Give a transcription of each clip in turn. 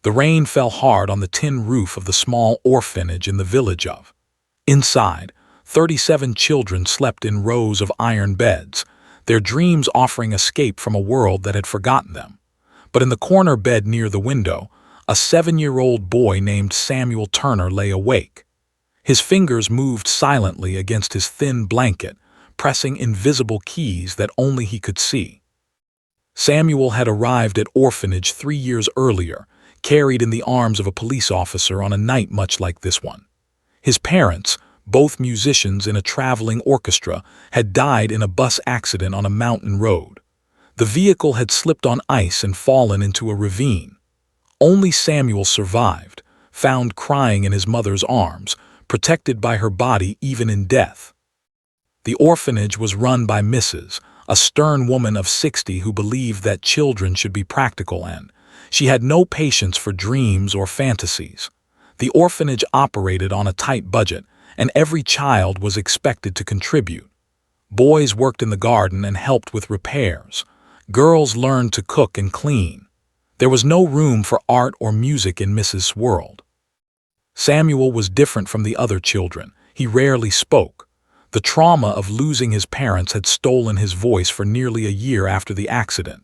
The rain fell hard on the tin roof of the small orphanage in the village of. Inside, 37 children slept in rows of iron beds, their dreams offering escape from a world that had forgotten them. But in the corner bed near the window, a 7-year-old boy named Samuel Turner lay awake. His fingers moved silently against his thin blanket, pressing invisible keys that only he could see. Samuel had arrived at orphanage 3 years earlier, carried in the arms of a police officer on a night much like this one. His parents, both musicians in a traveling orchestra, had died in a bus accident on a mountain road. The vehicle had slipped on ice and fallen into a ravine. Only Samuel survived, found crying in his mother's arms, protected by her body even in death. The orphanage was run by Mrs., a stern woman of 60 who believed that children should be practical, and she had no patience for dreams or fantasies. The orphanage operated on a tight budget, and every child was expected to contribute. Boys worked in the garden and helped with repairs. Girls learned to cook and clean. There was no room for art or music in Mrs.'s world. Samuel was different from the other children. He rarely spoke. The trauma of losing his parents had stolen his voice for nearly a year after the accident.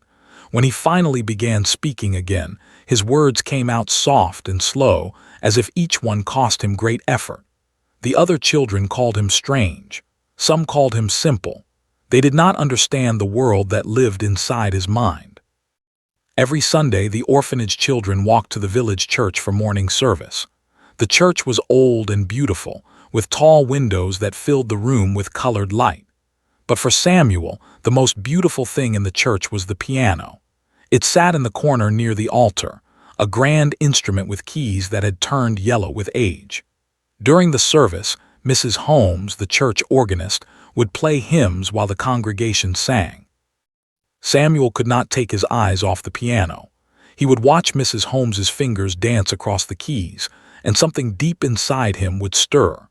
When he finally began speaking again, his words came out soft and slow, as if each one cost him great effort. The other children called him strange. Some called him simple. They did not understand the world that lived inside his mind. Every Sunday, the orphanage children walked to the village church for morning service. The church was old and beautiful, with tall windows that filled the room with colored light. But for Samuel, the most beautiful thing in the church was the piano. It sat in the corner near the altar, a grand instrument with keys that had turned yellow with age. During the service, Mrs. Holmes, the church organist, would play hymns while the congregation sang. Samuel could not take his eyes off the piano. He would watch Mrs. Holmes's fingers dance across the keys, and something deep inside him would stir.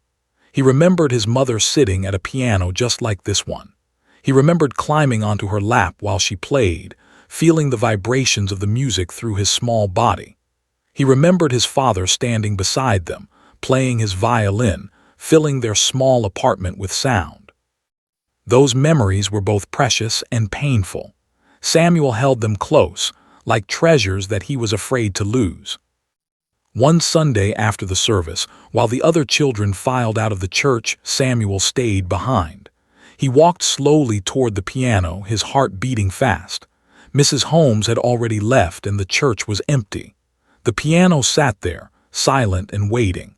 He remembered his mother sitting at a piano just like this one. He remembered climbing onto her lap while she played, feeling the vibrations of the music through his small body. He remembered his father standing beside them, playing his violin, filling their small apartment with sound. Those memories were both precious and painful. Samuel held them close, like treasures that he was afraid to lose. One Sunday after the service, while the other children filed out of the church, Samuel stayed behind. He walked slowly toward the piano, his heart beating fast. Mrs. Holmes had already left and the church was empty. The piano sat there, silent and waiting.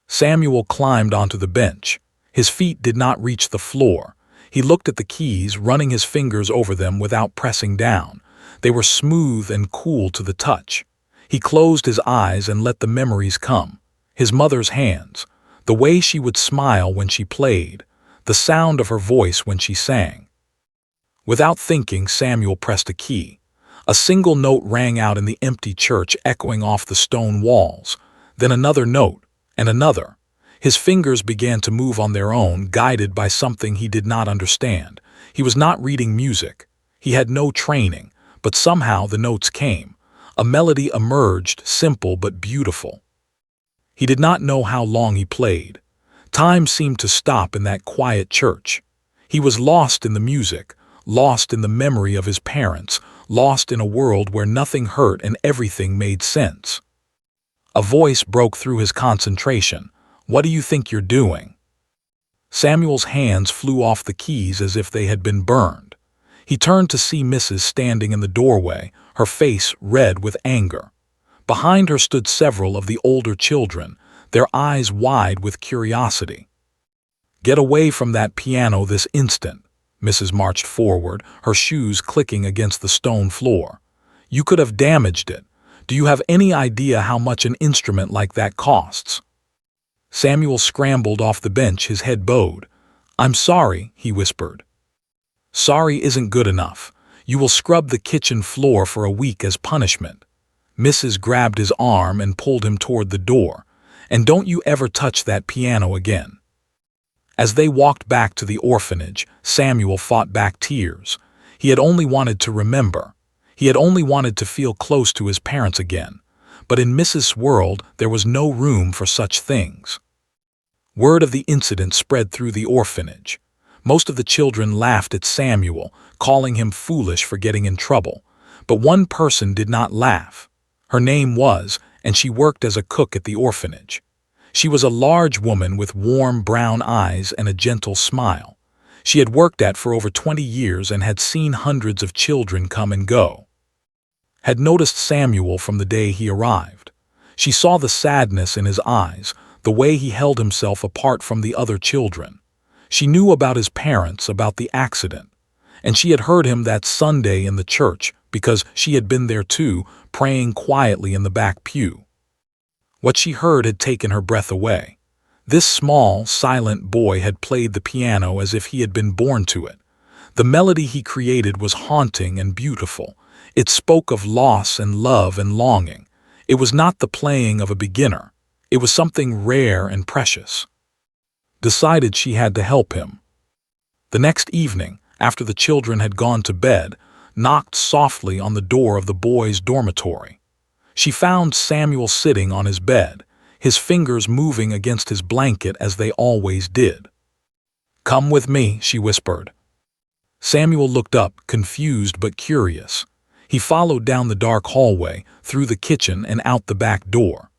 Samuel climbed onto the bench. His feet did not reach the floor. He looked at the keys, running his fingers over them without pressing down. They were smooth and cool to the touch. He closed his eyes and let the memories come. His mother's hands, the way she would smile when she played, the sound of her voice when she sang. Without thinking, Samuel pressed a key. A single note rang out in the empty church, echoing off the stone walls. Then another note, and another. His fingers began to move on their own, guided by something he did not understand. He was not reading music. He had no training, but somehow the notes came. A melody emerged, simple but beautiful. He did not know how long he played. Time seemed to stop in that quiet church. He was lost in the music, lost in the memory of his parents, lost in a world where nothing hurt and everything made sense. A voice broke through his concentration. "What do you think you're doing?" Samuel's hands flew off the keys as if they had been burned. He turned to see Mrs. standing in the doorway, her face red with anger. Behind her stood several of the older children, their eyes wide with curiosity. "Get away from that piano this instant." Mrs. marched forward, her shoes clicking against the stone floor. "You could have damaged it. Do you have any idea how much an instrument like that costs?" Samuel scrambled off the bench, his head bowed. "I'm sorry," he whispered. "Sorry isn't good enough. You will scrub the kitchen floor for a week as punishment." Mrs. grabbed his arm and pulled him toward the door. "And don't you ever touch that piano again." As they walked back to the orphanage, Samuel fought back tears. He had only wanted to remember. He had only wanted to feel close to his parents again. but in Mrs. world there was no room for such things. Word of the incident spread through the orphanage. Most of the children laughed at Samuel, calling him foolish for getting in trouble. But one person did not laugh. Her name was, and she worked as a cook at the orphanage. She was a large woman with warm brown eyes and a gentle smile. She had worked at for over 20 years and had seen hundreds of children come and go. Had noticed Samuel from the day he arrived. She saw the sadness in his eyes, the way he held himself apart from the other children. She knew about his parents, about the accident, and she had heard him that Sunday in the church because she had been there too, praying quietly in the back pew. What she heard had taken her breath away. This small, silent boy had played the piano as if he had been born to it. The melody he created was haunting and beautiful. It spoke of loss and love and longing. It was not the playing of a beginner. It was something rare and precious. Decided she had to help him. The next evening, after the children had gone to bed, knocked softly on the door of the boys' dormitory. She found Samuel sitting on his bed, his fingers moving against his blanket as they always did. "Come with me," she whispered. Samuel looked up, confused but curious. He followed down the dark hallway, through the kitchen and out the back door.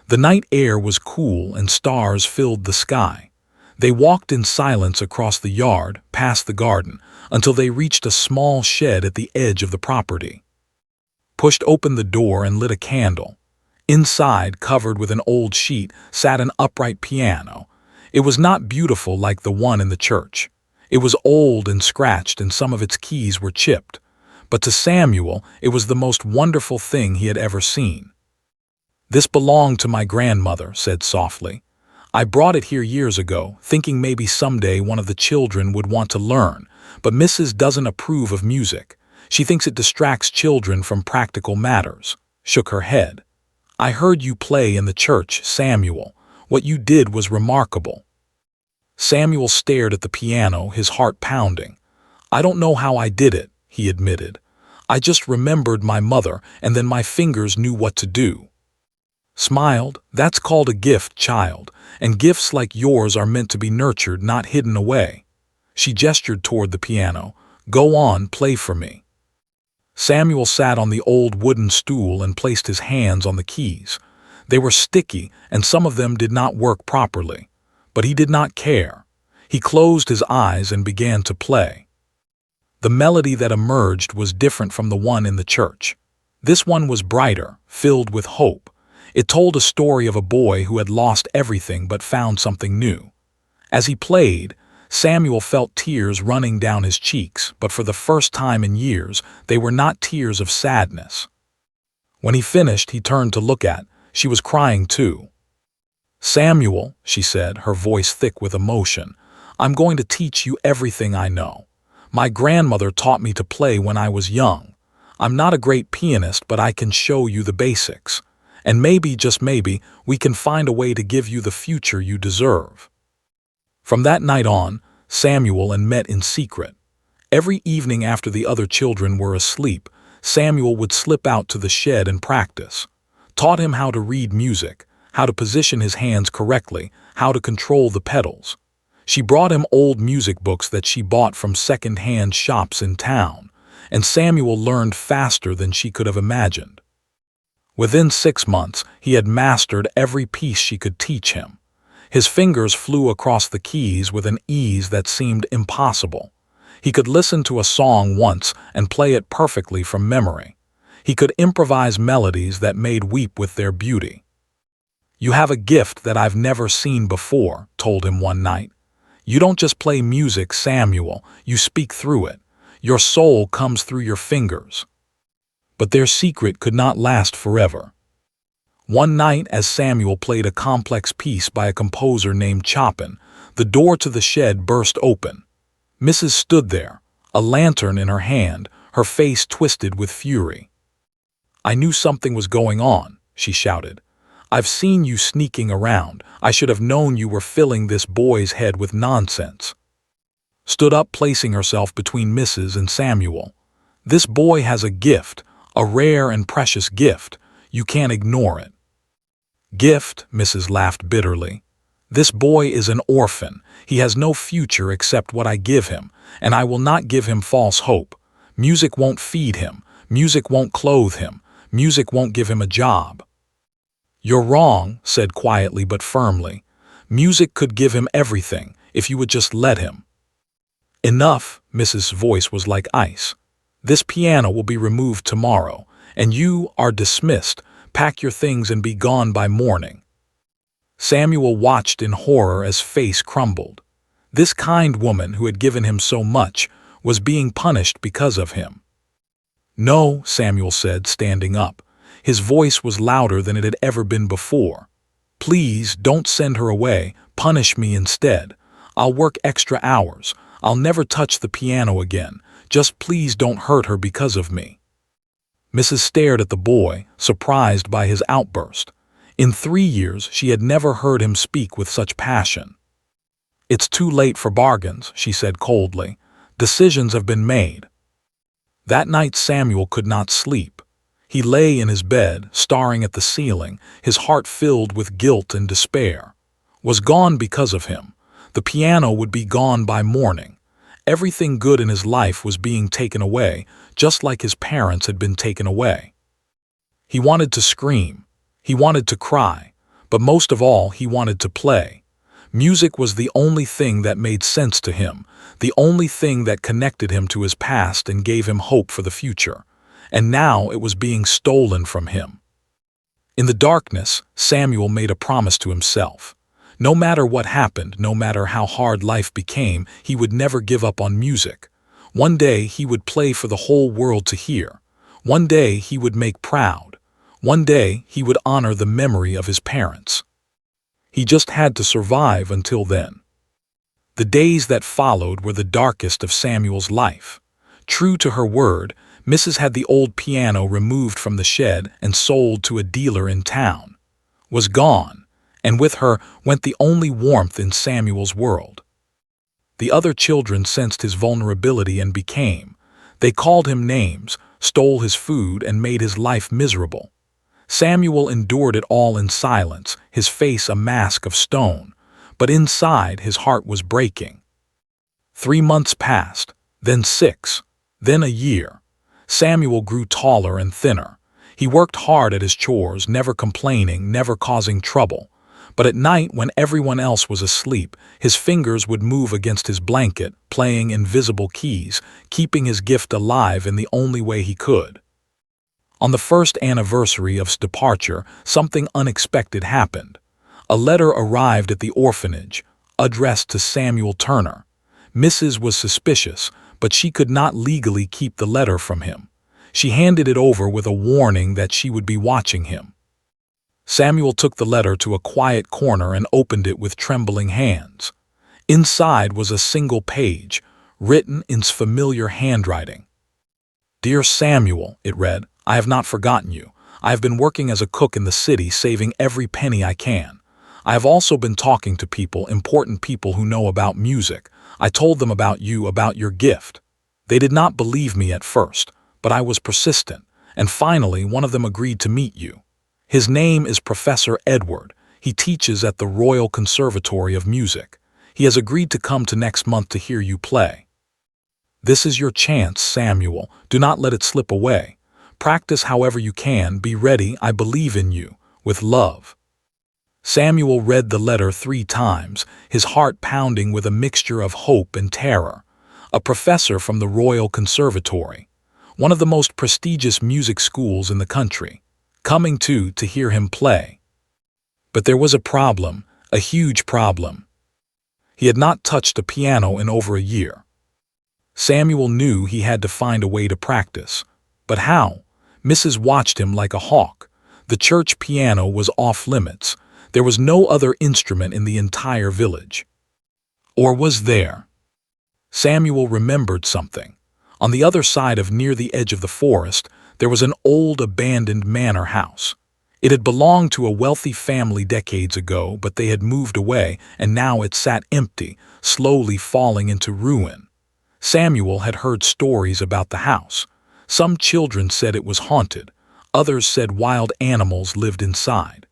The night air was cool and stars filled the sky. They walked in silence across the yard, past the garden, until they reached a small shed at the edge of the property. Pushed open the door and lit a candle. Inside, covered with an old sheet, sat an upright piano. It was not beautiful like the one in the church. It was old and scratched, and some of its keys were chipped. But to Samuel, it was the most wonderful thing he had ever seen. "This belonged to my grandmother," said softly. "I brought it here years ago, thinking maybe someday one of the children would want to learn, but Mrs. doesn't approve of music. She thinks it distracts children from practical matters." Shook her head. "I heard you play in the church, Samuel. What you did was remarkable." Samuel stared at the piano, his heart pounding. "I don't know how I did it," he admitted. "I just remembered my mother, and then my fingers knew what to do." Smiled. "That's called a gift, child, and gifts like yours are meant to be nurtured, not hidden away." She gestured toward the piano. "Go on, play for me." Samuel sat on the old wooden stool and placed his hands on the keys. They were sticky, and some of them did not work properly. But he did not care. He closed his eyes and began to play. The melody that emerged was different from the one in the church. This one was brighter, filled with hope. It told a story of a boy who had lost everything but found something new. As he played, Samuel felt tears running down his cheeks, but for the first time in years, they were not tears of sadness. When he finished, he turned to look at. She was crying too. "Samuel," she said, her voice thick with emotion, "I'm going to teach you everything I know. My grandmother taught me to play when I was young. I'm not a great pianist, but I can show you the basics. And maybe, just maybe, we can find a way to give you the future you deserve." From that night on, Samuel and met in secret. Every evening after the other children were asleep, Samuel would slip out to the shed and practice. Taught him how to read music, how to position his hands correctly, how to control the pedals. She brought him old music books that she bought from second-hand shops in town, and Samuel learned faster than she could have imagined. Within 6 months, he had mastered every piece she could teach him. His fingers flew across the keys with an ease that seemed impossible. He could listen to a song once and play it perfectly from memory. He could improvise melodies that made weep with their beauty. "You have a gift that I've never seen before," told him one night. "You don't just play music, Samuel, you speak through it. Your soul comes through your fingers." But their secret could not last forever. One night, as Samuel played a complex piece by a composer named Chopin, the door to the shed burst open. Mrs. stood there, a lantern in her hand, her face twisted with fury. "I knew something was going on," she shouted. "I've seen you sneaking around. I should have known you were filling this boy's head with nonsense." Stood up, placing herself between Mrs. and Samuel. "This boy has a gift, a rare and precious gift. You can't ignore it. Gift, Mrs. laughed bitterly. This boy is an orphan. He has no future except what I give him, and I will not give him false hope. Music won't feed him. Music won't clothe him. Music won't give him a job. You're wrong, said quietly but firmly. Music could give him everything, if you would just let him. Enough, Mrs.'s voice was like ice. This piano will be removed tomorrow, and you are dismissed. Pack your things and be gone by morning. Samuel watched in horror as face crumbled. This kind woman who had given him so much was being punished because of him. No, Samuel said, standing up. His voice was louder than it had ever been before. Please don't send her away. Punish me instead. I'll work extra hours. I'll never touch the piano again. Just please don't hurt her because of me. Mrs. stared at the boy, surprised by his outburst. In 3 years, she had never heard him speak with such passion. It's too late for bargains, she said coldly. Decisions have been made. That night Samuel could not sleep. He lay in his bed, staring at the ceiling, his heart filled with guilt and despair. Was gone because of him. The piano would be gone by morning. Everything good in his life was being taken away, just like his parents had been taken away. He wanted to scream. He wanted to cry. But most of all, he wanted to play. Music was the only thing that made sense to him, the only thing that connected him to his past and gave him hope for the future. And now it was being stolen from him. In the darkness, Samuel made a promise to himself. No matter what happened, no matter how hard life became, he would never give up on music. One day he would play for the whole world to hear. One day he would make proud. One day he would honor the memory of his parents. He just had to survive until then. The days that followed were the darkest of Samuel's life. True to her word, Mrs. had the old piano removed from the shed and sold to a dealer in town. Was gone. And with her went the only warmth in Samuel's world. The other children sensed his vulnerability and became. They called him names, stole his food, and made his life miserable. Samuel endured it all in silence, his face a mask of stone, but inside his heart was breaking. 3 months passed, then 6, then a year. Samuel grew taller and thinner. He worked hard at his chores, never complaining, never causing trouble. But at night, when everyone else was asleep, his fingers would move against his blanket, playing invisible keys, keeping his gift alive in the only way he could. On the first anniversary of his departure, something unexpected happened. A letter arrived at the orphanage, addressed to Samuel Turner. Mrs. was suspicious, but she could not legally keep the letter from him. She handed it over with a warning that she would be watching him. Samuel took the letter to a quiet corner and opened it with trembling hands. Inside was a single page, written in familiar handwriting. Dear Samuel, it read, I have not forgotten you. I have been working as a cook in the city, saving every penny I can. I have also been talking to people, important people who know about music. I told them about you, about your gift. They did not believe me at first, but I was persistent, and finally one of them agreed to meet you. His name is Professor Edward. He teaches at the Royal Conservatory of Music. He has agreed to come to next month to hear you play. This is your chance, Samuel. Do not let it slip away. Practice however you can. Be ready. I believe in you. With love. Samuel read the letter 3 times, his heart pounding with a mixture of hope and terror. A professor from the Royal Conservatory, one of the most prestigious music schools in the country, coming to hear him play. But there was a problem, a huge problem. He had not touched a piano in over a year. Samuel knew he had to find a way to practice. But how? Mrs. watched him like a hawk. The church piano was off limits. There was no other instrument in the entire village. Or was there? Samuel remembered something. On the other side of near the edge of the forest, there was an old abandoned manor house. It had belonged to a wealthy family decades ago, but they had moved away, and now it sat empty, slowly falling into ruin. Samuel had heard stories about the house. Some children said it was haunted. Others said wild animals lived inside.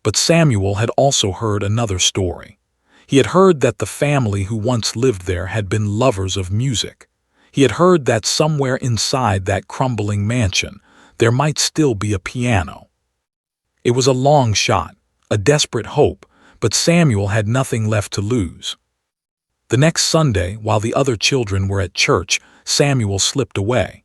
But Samuel had also heard another story. He had heard that the family who once lived there had been lovers of music. He had heard that somewhere inside that crumbling mansion, there might still be a piano. It was a long shot, a desperate hope, but Samuel had nothing left to lose. The next Sunday, while the other children were at church, Samuel slipped away.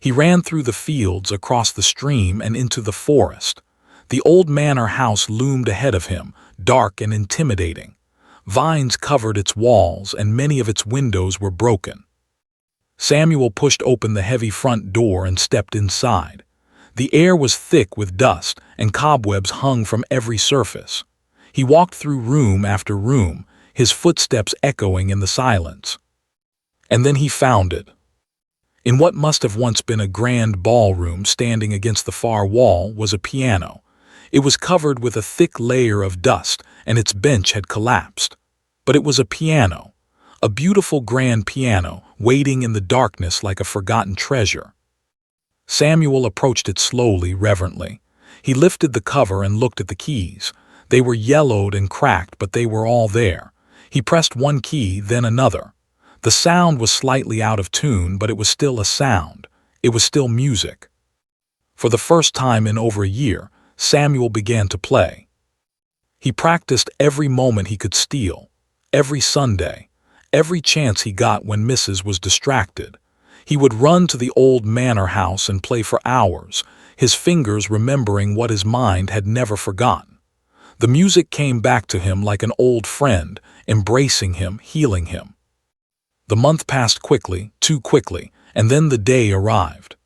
He ran through the fields, across the stream, and into the forest. The old manor house loomed ahead of him, dark and intimidating. Vines covered its walls, and many of its windows were broken. Samuel pushed open the heavy front door and stepped inside. The air was thick with dust, and cobwebs hung from every surface. He walked through room after room, his footsteps echoing in the silence. And then he found it. In what must have once been a grand ballroom standing against the far wall was a piano. It was covered with a thick layer of dust, and its bench had collapsed. But it was a piano, a beautiful grand piano, waiting in the darkness like a forgotten treasure. Samuel approached it slowly, reverently. He lifted the cover and looked at the keys. They were yellowed and cracked, but they were all there. He pressed one key, then another. The sound was slightly out of tune, but it was still a sound. It was still music. For the first time in over a year, Samuel began to play. He practiced every moment he could steal, every Sunday, every chance he got when Mrs. was distracted. He would run to the old manor house and play for hours, his fingers remembering what his mind had never forgotten. The music came back to him like an old friend, embracing him, healing him. The month passed quickly, too quickly, and then the day arrived.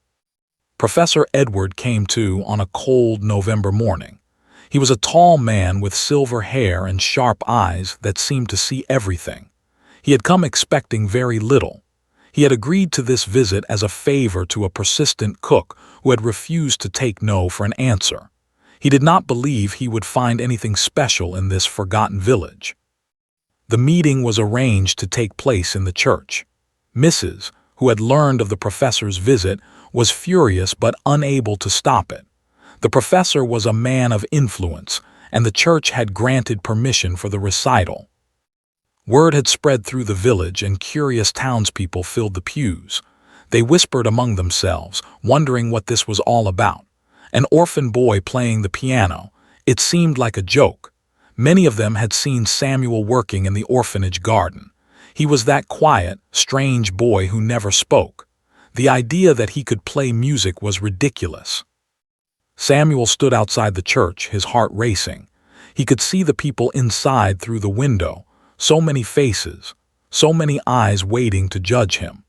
Professor Edward came to on a cold November morning. He was a tall man with silver hair and sharp eyes that seemed to see everything. He had come expecting very little. He had agreed to this visit as a favor to a persistent cook who had refused to take no for an answer. He did not believe he would find anything special in this forgotten village. The meeting was arranged to take place in the church. Mrs., who had learned of the professor's visit, was furious but unable to stop it. The professor was a man of influence, and the church had granted permission for the recital. Word had spread through the village, and curious townspeople filled the pews. They whispered among themselves, wondering what this was all about. An orphan boy playing the piano. It seemed like a joke. Many of them had seen Samuel working in the orphanage garden. He was that quiet, strange boy who never spoke. The idea that he could play music was ridiculous. Samuel stood outside the church, his heart racing. He could see the people inside through the window, so many faces, so many eyes waiting to judge him.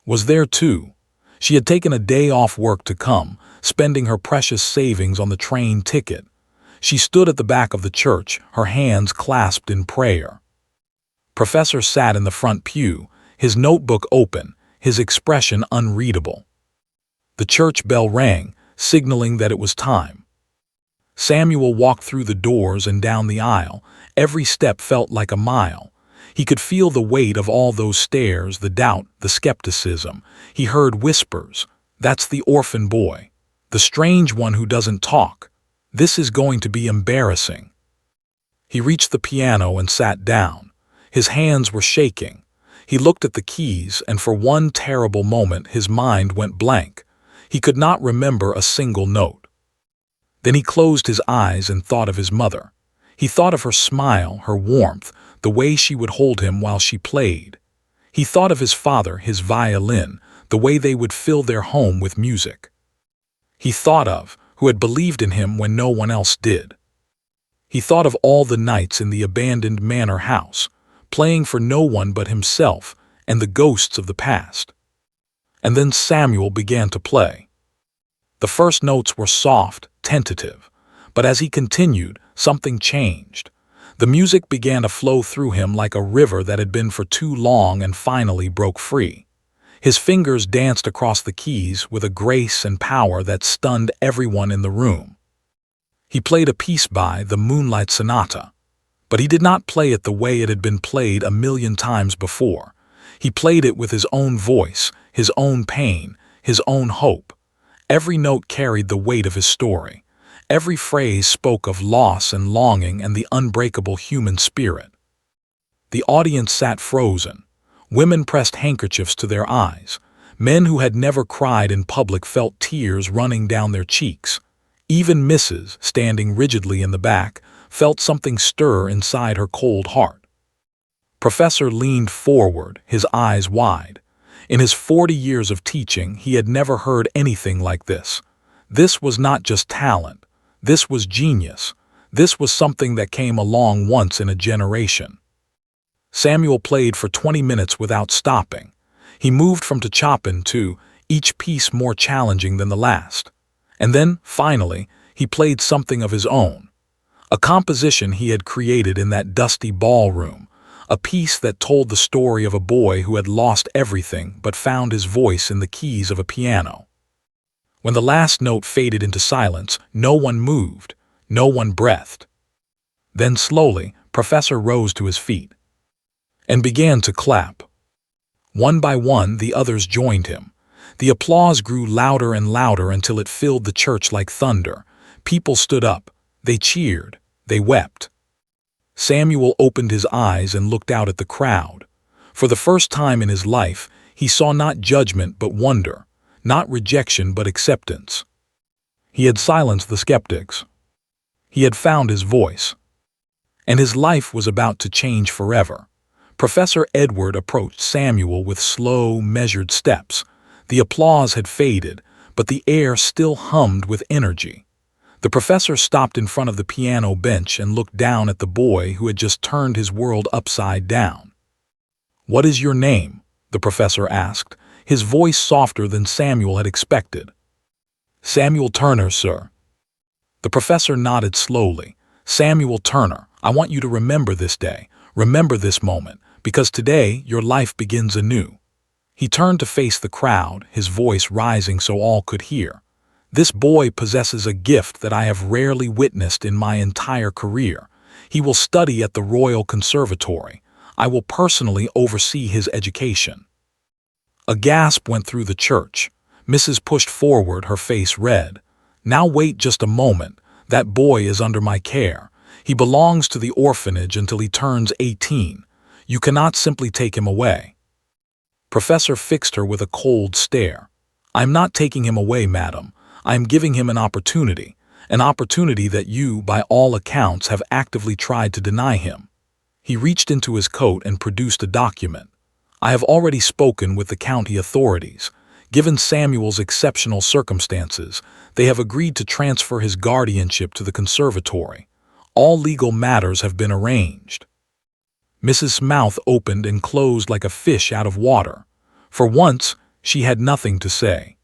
Was there too. She had taken a day off work to come, spending her precious savings on the train ticket. She stood at the back of the church, her hands clasped in prayer. Professor sat in the front pew, his notebook open, his expression unreadable. The church bell rang, signaling that it was time. Samuel walked through the doors and down the aisle. Every step felt like a mile. He could feel the weight of all those stares, the doubt, the skepticism. He heard whispers. That's the orphan boy, the strange one who doesn't talk. This is going to be embarrassing. He reached the piano and sat down. His hands were shaking. He looked at the keys, and for one terrible moment his mind went blank. He could not remember a single note. Then he closed his eyes and thought of his mother. He thought of her smile, her warmth, the way she would hold him while she played. He thought of his father, his violin, the way they would fill their home with music. He thought of who had believed in him when no one else did. He thought of all the nights in the abandoned manor house, playing for no one but himself and the ghosts of the past. And then Samuel began to play. The first notes were soft, tentative, but as he continued, something changed. The music began to flow through him like a river that had been for too long and finally broke free. His fingers danced across the keys with a grace and power that stunned everyone in the room. He played a piece by the Moonlight Sonata, but he did not play it the way it had been played a million times before. He played it with his own voice, his own pain, his own hope. Every note carried the weight of his story. Every phrase spoke of loss and longing and the unbreakable human spirit. The audience sat frozen. Women pressed handkerchiefs to their eyes. Men who had never cried in public felt tears running down their cheeks. Even Mrs., standing rigidly in the back, felt something stir inside her cold heart. Professor leaned forward, his eyes wide. In his 40 years of teaching, he had never heard anything like this. This was not just talent. This was genius. This was something that came along once in a generation. Samuel played for 20 minutes without stopping. He moved from Chopin to each piece more challenging than the last. And then, finally, he played something of his own. A composition he had created in that dusty ballroom, a piece that told the story of a boy who had lost everything but found his voice in the keys of a piano. When the last note faded into silence, no one moved, no one breathed. Then slowly, Professor rose to his feet and began to clap. One by one, the others joined him. The applause grew louder and louder until it filled the church like thunder. People stood up. They cheered. They wept. Samuel opened his eyes and looked out at the crowd. For the first time in his life, he saw not judgment but wonder, not rejection but acceptance. He had silenced the skeptics. He had found his voice. And his life was about to change forever. Professor Edward approached Samuel with slow, measured steps. The applause had faded, but the air still hummed with energy. The professor stopped in front of the piano bench and looked down at the boy who had just turned his world upside down. "What is your name?" the professor asked, his voice softer than Samuel had expected. "Samuel Turner, sir." The professor nodded slowly. "Samuel Turner, I want you to remember this day, remember this moment, because today your life begins anew." He turned to face the crowd, his voice rising so all could hear. "This boy possesses a gift that I have rarely witnessed in my entire career. He will study at the Royal Conservatory. I will personally oversee his education." A gasp went through the church. Mrs. pushed forward, her face red. "Now wait just a moment. That boy is under my care. He belongs to the orphanage until he turns 18. You cannot simply take him away." Professor fixed her with a cold stare. "I am not taking him away, madam. I am giving him an opportunity that you, by all accounts, have actively tried to deny him." He reached into his coat and produced a document. "I have already spoken with the county authorities. Given Samuel's exceptional circumstances, they have agreed to transfer his guardianship to the conservatory. All legal matters have been arranged." Mrs. Mouth opened and closed like a fish out of water. For once, she had nothing to say.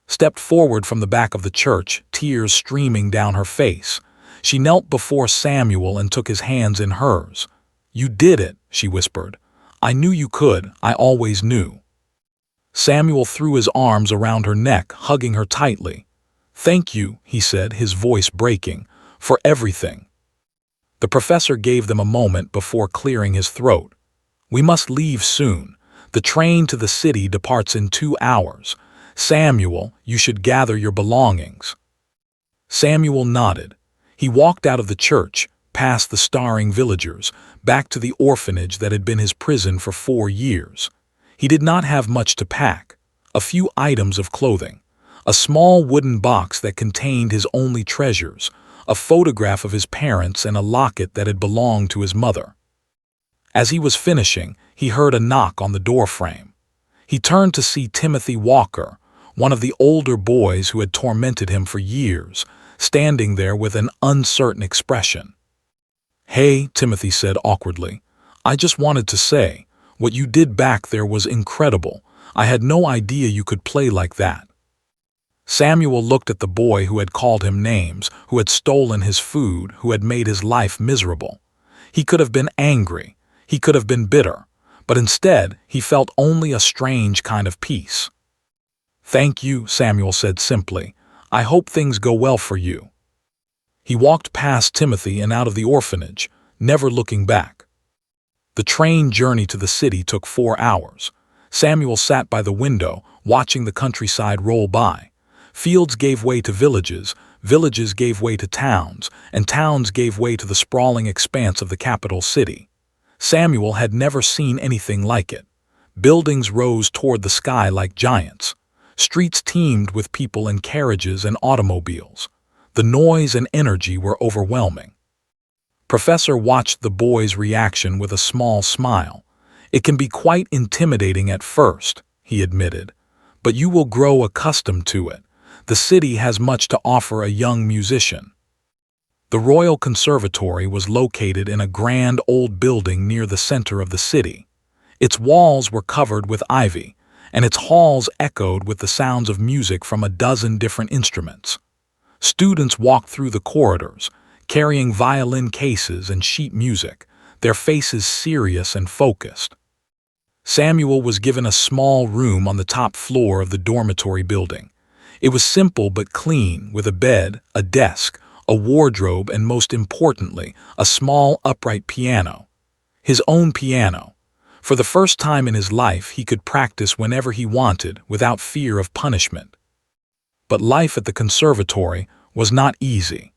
Stepped forward from the back of the church, tears streaming down her face. She knelt before Samuel and took his hands in hers. "You did it," she whispered. "I knew you could. I always knew." Samuel threw his arms around her neck, hugging her tightly. "Thank you," he said, his voice breaking, "for everything." The professor gave them a moment before clearing his throat. "We must leave soon. The train to the city departs in 2 hours. Samuel, you should gather your belongings." Samuel nodded. He walked out of the church, past the staring villagers, back to the orphanage that had been his prison for 4 years. He did not have much to pack. A few items of clothing. A small wooden box that contained his only treasures, a photograph of his parents and a locket that had belonged to his mother. As he was finishing, he heard a knock on the doorframe. He turned to see Timothy Walker, one of the older boys who had tormented him for years, standing there with an uncertain expression. "Hey," Timothy said awkwardly. "I just wanted to say, what you did back there was incredible. I had no idea you could play like that." Samuel looked at the boy who had called him names, who had stolen his food, who had made his life miserable. He could have been angry. He could have been bitter. But instead, he felt only a strange kind of peace. "Thank you," Samuel said simply. "I hope things go well for you." He walked past Timothy and out of the orphanage, never looking back. The train journey to the city took 4 hours. Samuel sat by the window, watching the countryside roll by. Fields gave way to villages, villages gave way to towns, and towns gave way to the sprawling expanse of the capital city. Samuel had never seen anything like it. Buildings rose toward the sky like giants. Streets teemed with people in carriages and automobiles. The noise and energy were overwhelming. Professor watched the boy's reaction with a small smile. "It can be quite intimidating at first," he admitted, "but you will grow accustomed to it. The city has much to offer a young musician." The Royal Conservatory was located in a grand old building near the center of the city. Its walls were covered with ivy, and its halls echoed with the sounds of music from a dozen different instruments. Students walked through the corridors, carrying violin cases and sheet music, their faces serious and focused. Samuel was given a small room on the top floor of the dormitory building. It was simple but clean, with a bed, a desk, a wardrobe, and most importantly, a small upright piano. His own piano. For the first time in his life, he could practice whenever he wanted without fear of punishment. But life at the conservatory was not easy.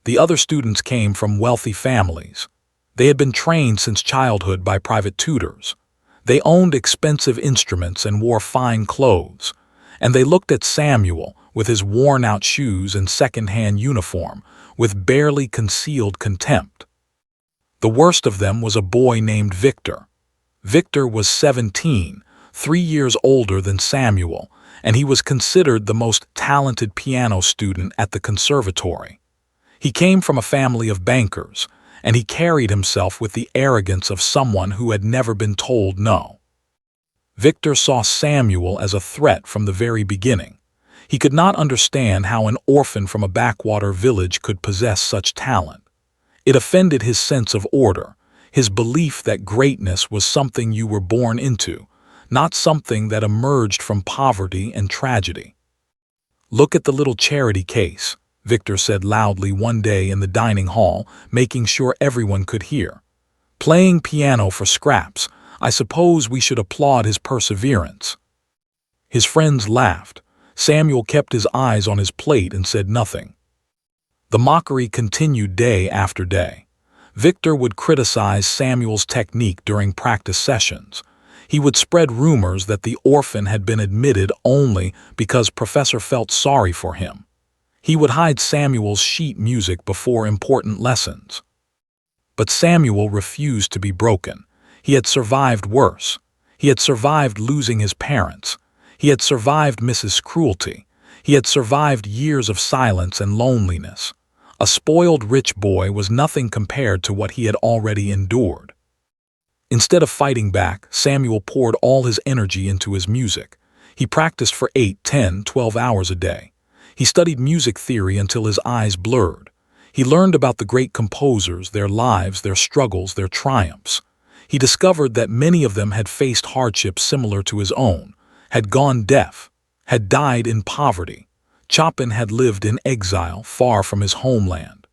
The other students came from wealthy families. They had been trained since childhood by private tutors. They owned expensive instruments and wore fine clothes, and they looked at Samuel with his worn-out shoes and second-hand uniform with barely concealed contempt. The worst of them was a boy named Victor. Victor was 17, 3 years older than Samuel, and he was considered the most talented piano student at the conservatory. He came from a family of bankers, and he carried himself with the arrogance of someone who had never been told no. Victor saw Samuel as a threat from the very beginning. He could not understand how an orphan from a backwater village could possess such talent. It offended his sense of order, his belief that greatness was something you were born into, not something that emerged from poverty and tragedy. "Look at the little charity case," Victor said loudly one day in the dining hall, making sure everyone could hear. "Playing piano for scraps. I suppose we should applaud his perseverance." His friends laughed. Samuel kept his eyes on his plate and said nothing. The mockery continued day after day. Victor would criticize Samuel's technique during practice sessions. He would spread rumors that the orphan had been admitted only because Professor felt sorry for him. He would hide Samuel's sheet music before important lessons. But Samuel refused to be broken. He had survived worse. He had survived losing his parents. He had survived Mrs. Cruelty. He had survived years of silence and loneliness. A spoiled rich boy was nothing compared to what he had already endured. Instead of fighting back, Samuel poured all his energy into his music. He practiced for 8, 10, 12 hours a day. He studied music theory until his eyes blurred. He learned about the great composers, their lives, their struggles, their triumphs. He discovered that many of them had faced hardships similar to his own, had gone deaf, had died in poverty. Chopin had lived in exile far from his homeland.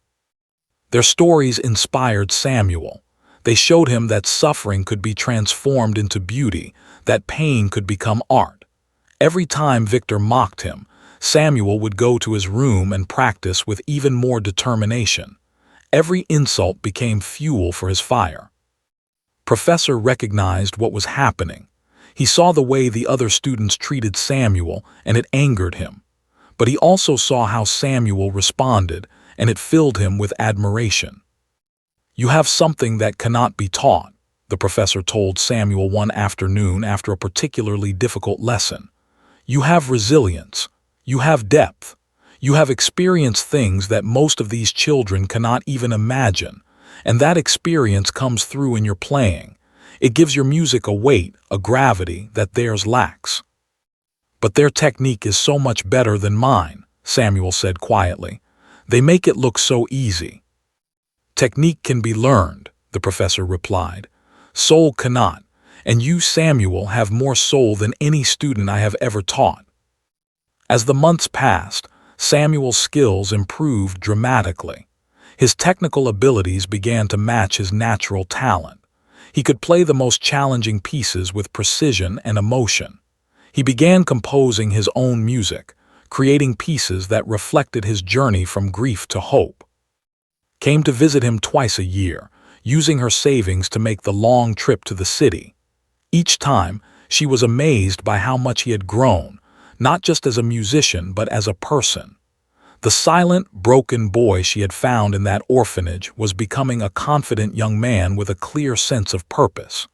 Their stories inspired Samuel. They showed him that suffering could be transformed into beauty, that pain could become art. Every time Victor mocked him, Samuel would go to his room and practice with even more determination. Every insult became fuel for his fire. Professor recognized what was happening. He saw the way the other students treated Samuel, and it angered him. But he also saw how Samuel responded, and it filled him with admiration. "You have something that cannot be taught," the professor told Samuel one afternoon after a particularly difficult lesson. "You have resilience. You have depth. You have experienced things that most of these children cannot even imagine, and that experience comes through in your playing. It gives your music a weight, a gravity that theirs lacks." "But their technique is so much better than mine," Samuel said quietly. "They make it look so easy." "Technique can be learned," the professor replied. "Soul cannot, and you, Samuel, have more soul than any student I have ever taught." As the months passed, Samuel's skills improved dramatically. His technical abilities began to match his natural talent. He could play the most challenging pieces with precision and emotion. He began composing his own music, creating pieces that reflected his journey from grief to hope. Came to visit him twice a year, using her savings to make the long trip to the city. Each time, she was amazed by how much he had grown, not just as a musician but as a person. The silent, broken boy she had found in that orphanage was becoming a confident young man with a clear sense of purpose.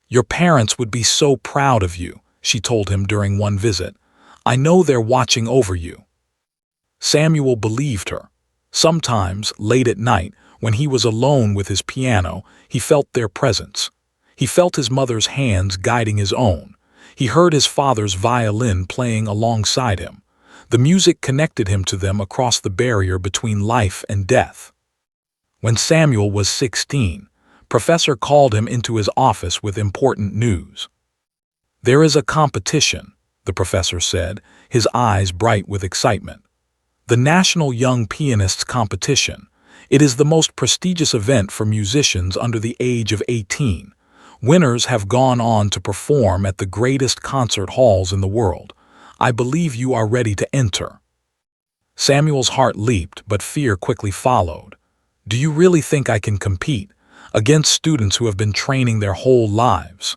"Your parents would be so proud of you," she told him during one visit. "I know they're watching over you." Samuel believed her. Sometimes, late at night, when he was alone with his piano, he felt their presence. He felt his mother's hands guiding his own. He heard his father's violin playing alongside him. The music connected him to them across the barrier between life and death. When Samuel was 16, Professor called him into his office with important news. "There is a competition," the professor said, his eyes bright with excitement. "The National Young Pianists Competition. It is the most prestigious event for musicians under the age of 18. Winners have gone on to perform at the greatest concert halls in the world. I believe you are ready to enter." Samuel's heart leaped, but fear quickly followed. "Do you really think I can compete against students who have been training their whole lives?"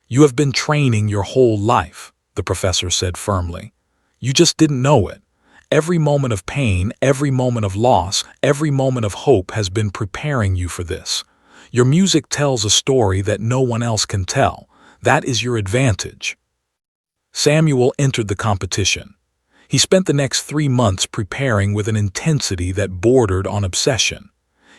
"You have been training your whole life," the professor said firmly. "You just didn't know it. Every moment of pain, every moment of loss, every moment of hope has been preparing you for this. Your music tells a story that no one else can tell. That is your advantage." Samuel entered the competition. He spent the next 3 months preparing with an intensity that bordered on obsession.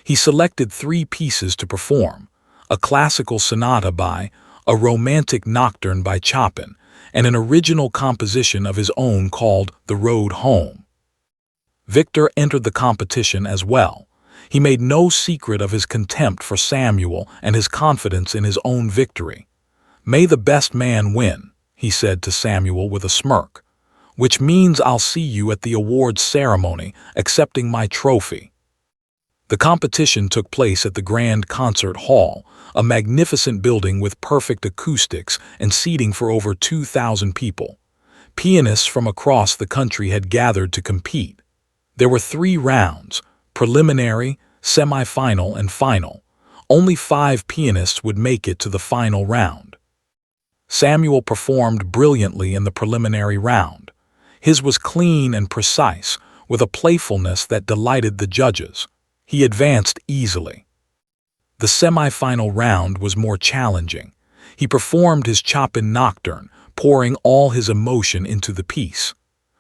He selected 3 pieces to perform: a classical sonata by, a romantic nocturne by Chopin, and an original composition of his own called The Road Home. Victor entered the competition as well. He made no secret of his contempt for Samuel and his confidence in his own victory. "May the best man win," he said to Samuel with a smirk, "which means I'll see you at the awards ceremony accepting my trophy." The competition took place at the Grand Concert Hall, a magnificent building with perfect acoustics and seating for over 2,000 people. Pianists from across the country had gathered to compete. There were 3 rounds: preliminary, semi-final, and final. Only 5 pianists would make it to the final round. Samuel performed brilliantly in the preliminary round. His was clean and precise, with a playfulness that delighted the judges. He advanced easily. The semi-final round was more challenging. He performed his Chopin nocturne, pouring all his emotion into the piece.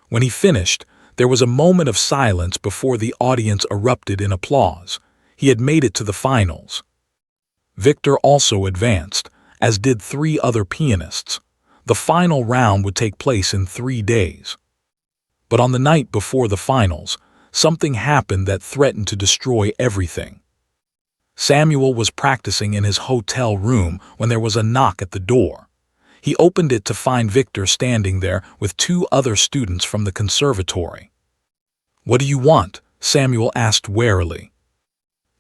When he finished, there was a moment of silence before the audience erupted in applause. He had made it to the finals. Victor also advanced, as did 3 other pianists. The final round would take place in 3 days. But on the night before the finals, something happened that threatened to destroy everything. Samuel was practicing in his hotel room when there was a knock at the door. He opened it to find Victor standing there with 2 other students from the conservatory. "What do you want?" Samuel asked warily.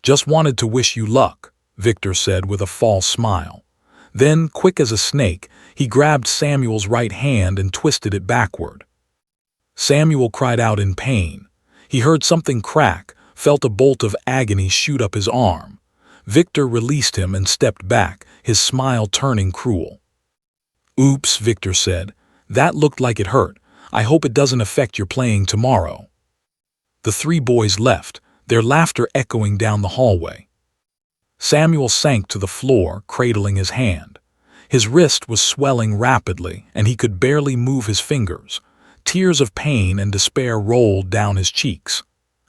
"Just wanted to wish you luck," Victor said with a false smile. Then, quick as a snake, he grabbed Samuel's right hand and twisted it backward. Samuel cried out in pain. He heard something crack, felt a bolt of agony shoot up his arm. Victor released him and stepped back, his smile turning cruel. "Oops," Victor said. "That looked like it hurt. I hope it doesn't affect your playing tomorrow." The 3 boys left, their laughter echoing down the hallway. Samuel sank to the floor, cradling his hand. His wrist was swelling rapidly, and he could barely move his fingers. Tears of pain and despair rolled down his cheeks.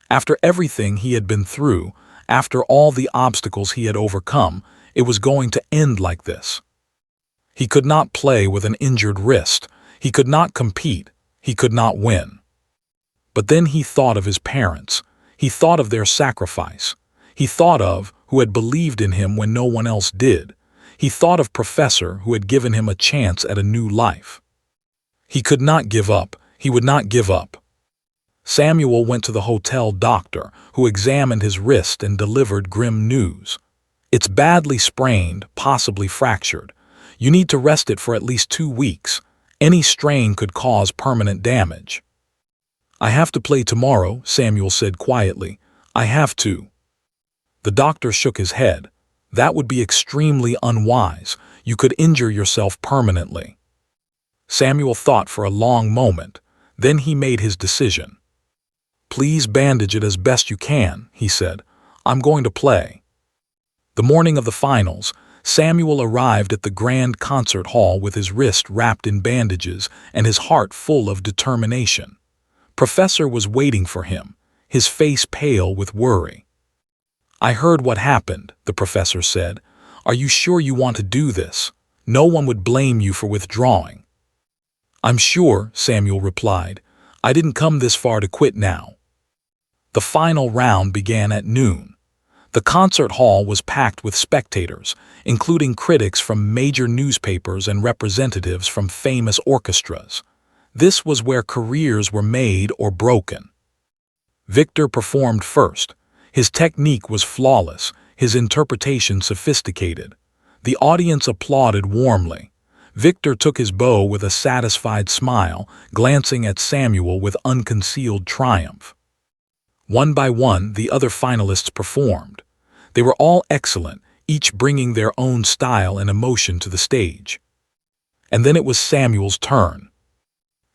After everything he had been through, after all the obstacles he had overcome, it was going to end like this. He could not play with an injured wrist. He could not compete. He could not win. But then he thought of his parents. He thought of their sacrifice. He thought of who had believed in him when no one else did. He thought of Professor who had given him a chance at a new life. He could not give up. He would not give up. Samuel went to the hotel doctor, who examined his wrist and delivered grim news. "It's badly sprained, possibly fractured. You need to rest it for at least 2 weeks. Any strain could cause permanent damage. "I have to play tomorrow," Samuel said quietly. "I have to." The doctor shook his head. "That would be extremely unwise. You could injure yourself permanently." Samuel thought for a long moment. Then he made his decision. "Please bandage it as best you can," he said. "I'm going to play." The morning of the finals, Samuel arrived at the grand concert hall with his wrist wrapped in bandages and his heart full of determination. Professor was waiting for him, his face pale with worry. "I heard what happened," the professor said. "Are you sure you want to do this? No one would blame you for withdrawing." "I'm sure," Samuel replied. "I didn't come this far to quit now." The final round began at noon. The concert hall was packed with spectators, including critics from major newspapers and representatives from famous orchestras. This was where careers were made or broken. Victor performed first. His technique was flawless, his interpretation sophisticated. The audience applauded warmly. Victor took his bow with a satisfied smile, glancing at Samuel with unconcealed triumph. One by one, the other finalists performed. They were all excellent, each bringing their own style and emotion to the stage. And then it was Samuel's turn.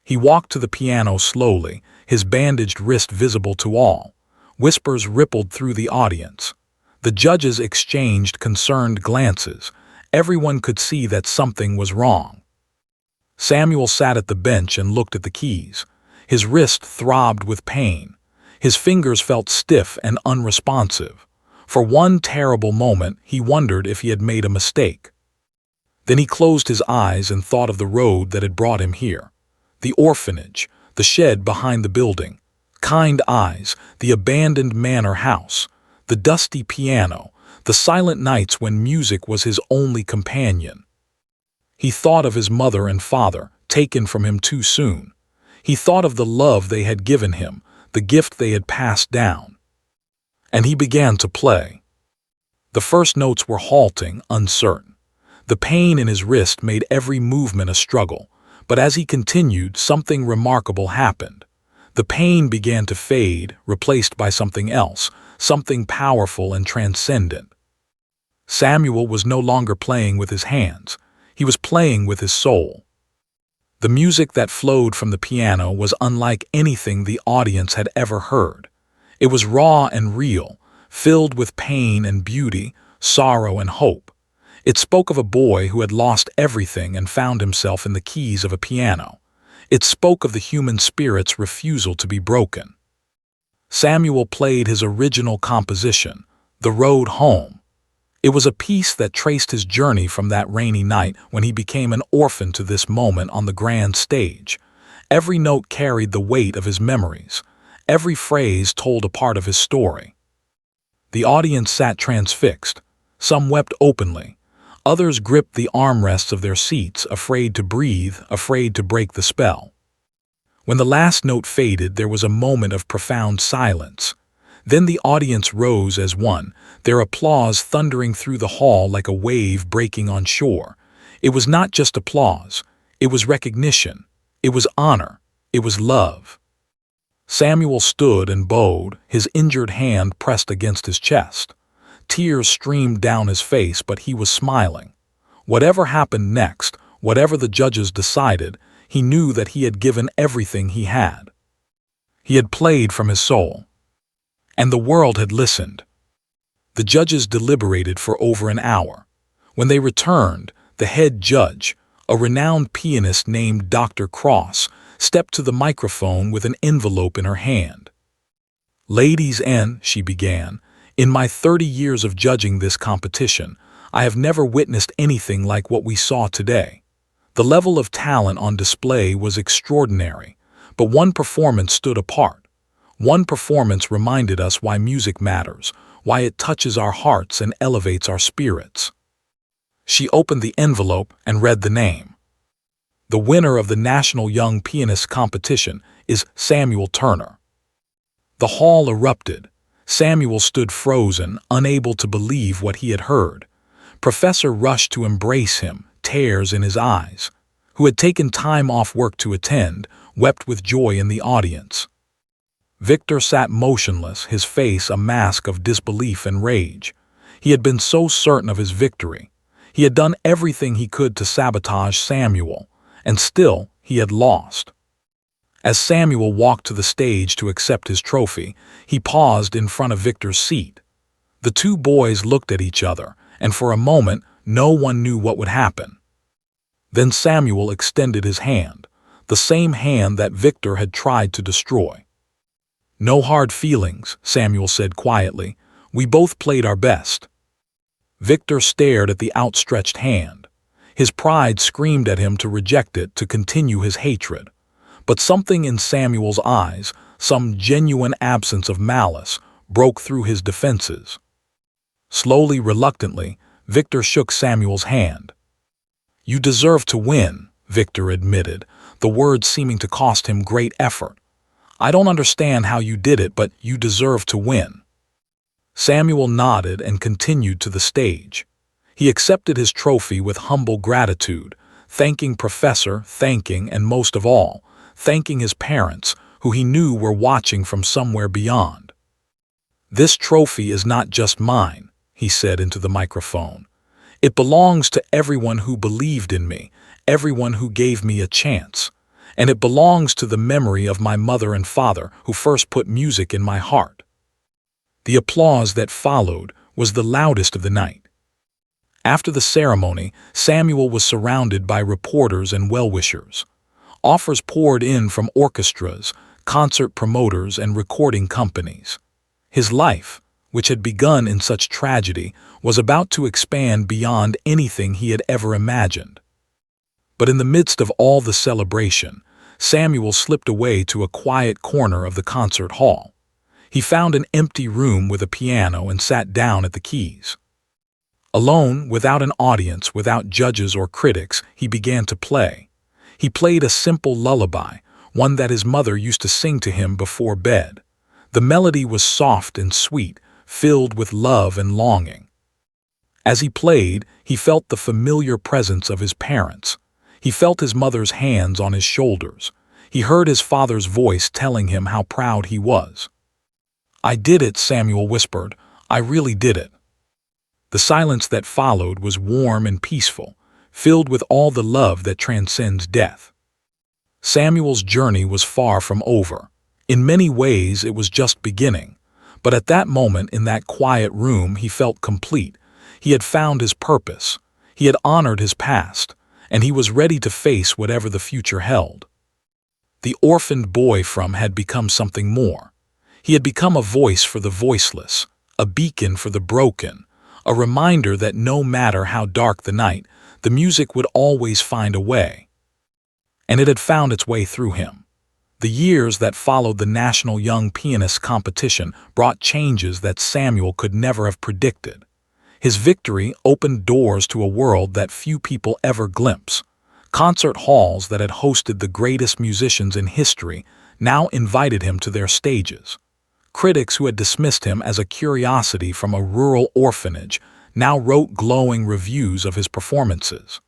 He walked to the piano slowly, his bandaged wrist visible to all. Whispers rippled through the audience. The judges exchanged concerned glances. Everyone could see that something was wrong. Samuel sat at the bench and looked at the keys. His wrist throbbed with pain. His fingers felt stiff and unresponsive. For one terrible moment, he wondered if he had made a mistake. Then he closed his eyes and thought of the road that had brought him here. The orphanage, the shed behind the building, kind eyes, the abandoned manor house, the dusty piano, the silent nights when music was his only companion. He thought of his mother and father, taken from him too soon. He thought of the love they had given him, the gift they had passed down. And he began to play. The first notes were halting, uncertain. The pain in his wrist made every movement a struggle, but as he continued, something remarkable happened. The pain began to fade, replaced by something else, something powerful and transcendent. Samuel was no longer playing with his hands. He was playing with his soul. The music that flowed from the piano was unlike anything the audience had ever heard. It was raw and real, filled with pain and beauty, sorrow and hope. It spoke of a boy who had lost everything and found himself in the keys of a piano. It spoke of the human spirit's refusal to be broken. Samuel played his original composition, The Road Home. It was a piece that traced his journey from that rainy night when he became an orphan to this moment on the grand stage. Every note carried the weight of his memories. Every phrase told a part of his story. The audience sat transfixed. Some wept openly. Others gripped the armrests of their seats, afraid to breathe, afraid to break the spell. When the last note faded, there was a moment of profound silence. Then the audience rose as one, their applause thundering through the hall like a wave breaking on shore. It was not just applause. It was recognition. It was honor. It was love. Samuel stood and bowed, his injured hand pressed against his chest. Tears streamed down his face, but he was smiling. Whatever happened next, whatever the judges decided, he knew that he had given everything he had. He had played from his soul. And the world had listened. The judges deliberated for over an hour. When they returned, the head judge, a renowned pianist named Dr. Cross, stepped to the microphone with an envelope in her hand. "Ladies and," she began, "in my 30 years of judging this competition, I have never witnessed anything like what we saw today. The level of talent on display was extraordinary, but one performance stood apart. One performance reminded us why music matters, why it touches our hearts and elevates our spirits." She opened the envelope and read the name. "The winner of the National Young Pianist Competition is Samuel Turner." The hall erupted. Samuel stood frozen, unable to believe what he had heard. Professor rushed to embrace him, tears in his eyes. who had taken time off work to attend, wept with joy in the audience. Victor sat motionless, his face a mask of disbelief and rage. He had been so certain of his victory. He had done everything he could to sabotage Samuel, and still he had lost. As Samuel walked to the stage to accept his trophy, he paused in front of Victor's seat. The two boys looked at each other, and for a moment no one knew what would happen. Then Samuel extended his hand, the same hand that Victor had tried to destroy. "No hard feelings," Samuel said quietly. "We both played our best." Victor stared at the outstretched hand. His pride screamed at him to reject it, to continue his hatred. But something in Samuel's eyes, some genuine absence of malice, broke through his defenses. Slowly, reluctantly, Victor shook Samuel's hand. "You deserve to win," Victor admitted, the words seeming to cost him great effort. "I don't understand how you did it, but you deserve to win." Samuel nodded and continued to the stage. He accepted his trophy with humble gratitude, thanking Professor, and most of all, thanking his parents, who he knew were watching from somewhere beyond. "This trophy is not just mine," he said into the microphone. "It belongs to everyone who believed in me, everyone who gave me a chance. And it belongs to the memory of my mother and father who first put music in my heart." The applause that followed was the loudest of the night. After the ceremony, Samuel was surrounded by reporters and well-wishers. Offers poured in from orchestras, concert promoters, and recording companies. His life, which had begun in such tragedy, was about to expand beyond anything he had ever imagined. But in the midst of all the celebration, Samuel slipped away to a quiet corner of the concert hall. He found an empty room with a piano and sat down at the keys. Alone, without an audience, without judges or critics, he began to play. He played a simple lullaby, one that his mother used to sing to him before bed. The melody was soft and sweet, filled with love and longing. As he played, he felt the familiar presence of his parents. He felt his mother's hands on his shoulders. He heard his father's voice telling him how proud he was. "I did it," Samuel whispered. "I really did it." The silence that followed was warm and peaceful, filled with all the love that transcends death. Samuel's journey was far from over. In many ways, it was just beginning. But at that moment, in that quiet room, he felt complete. He had found his purpose. He had honored his past, and he was ready to face whatever the future held. The orphaned boy had become something more. He had become a voice for the voiceless, a beacon for the broken, a reminder that no matter how dark the night, the music would always find a way. And it had found its way through him. The years that followed the National Young Pianist competition brought changes that Samuel could never have predicted. His victory opened doors to a world that few people ever glimpse. Concert halls that had hosted the greatest musicians in history now invited him to their stages. Critics who had dismissed him as a curiosity from a rural orphanage now wrote glowing reviews of his performances.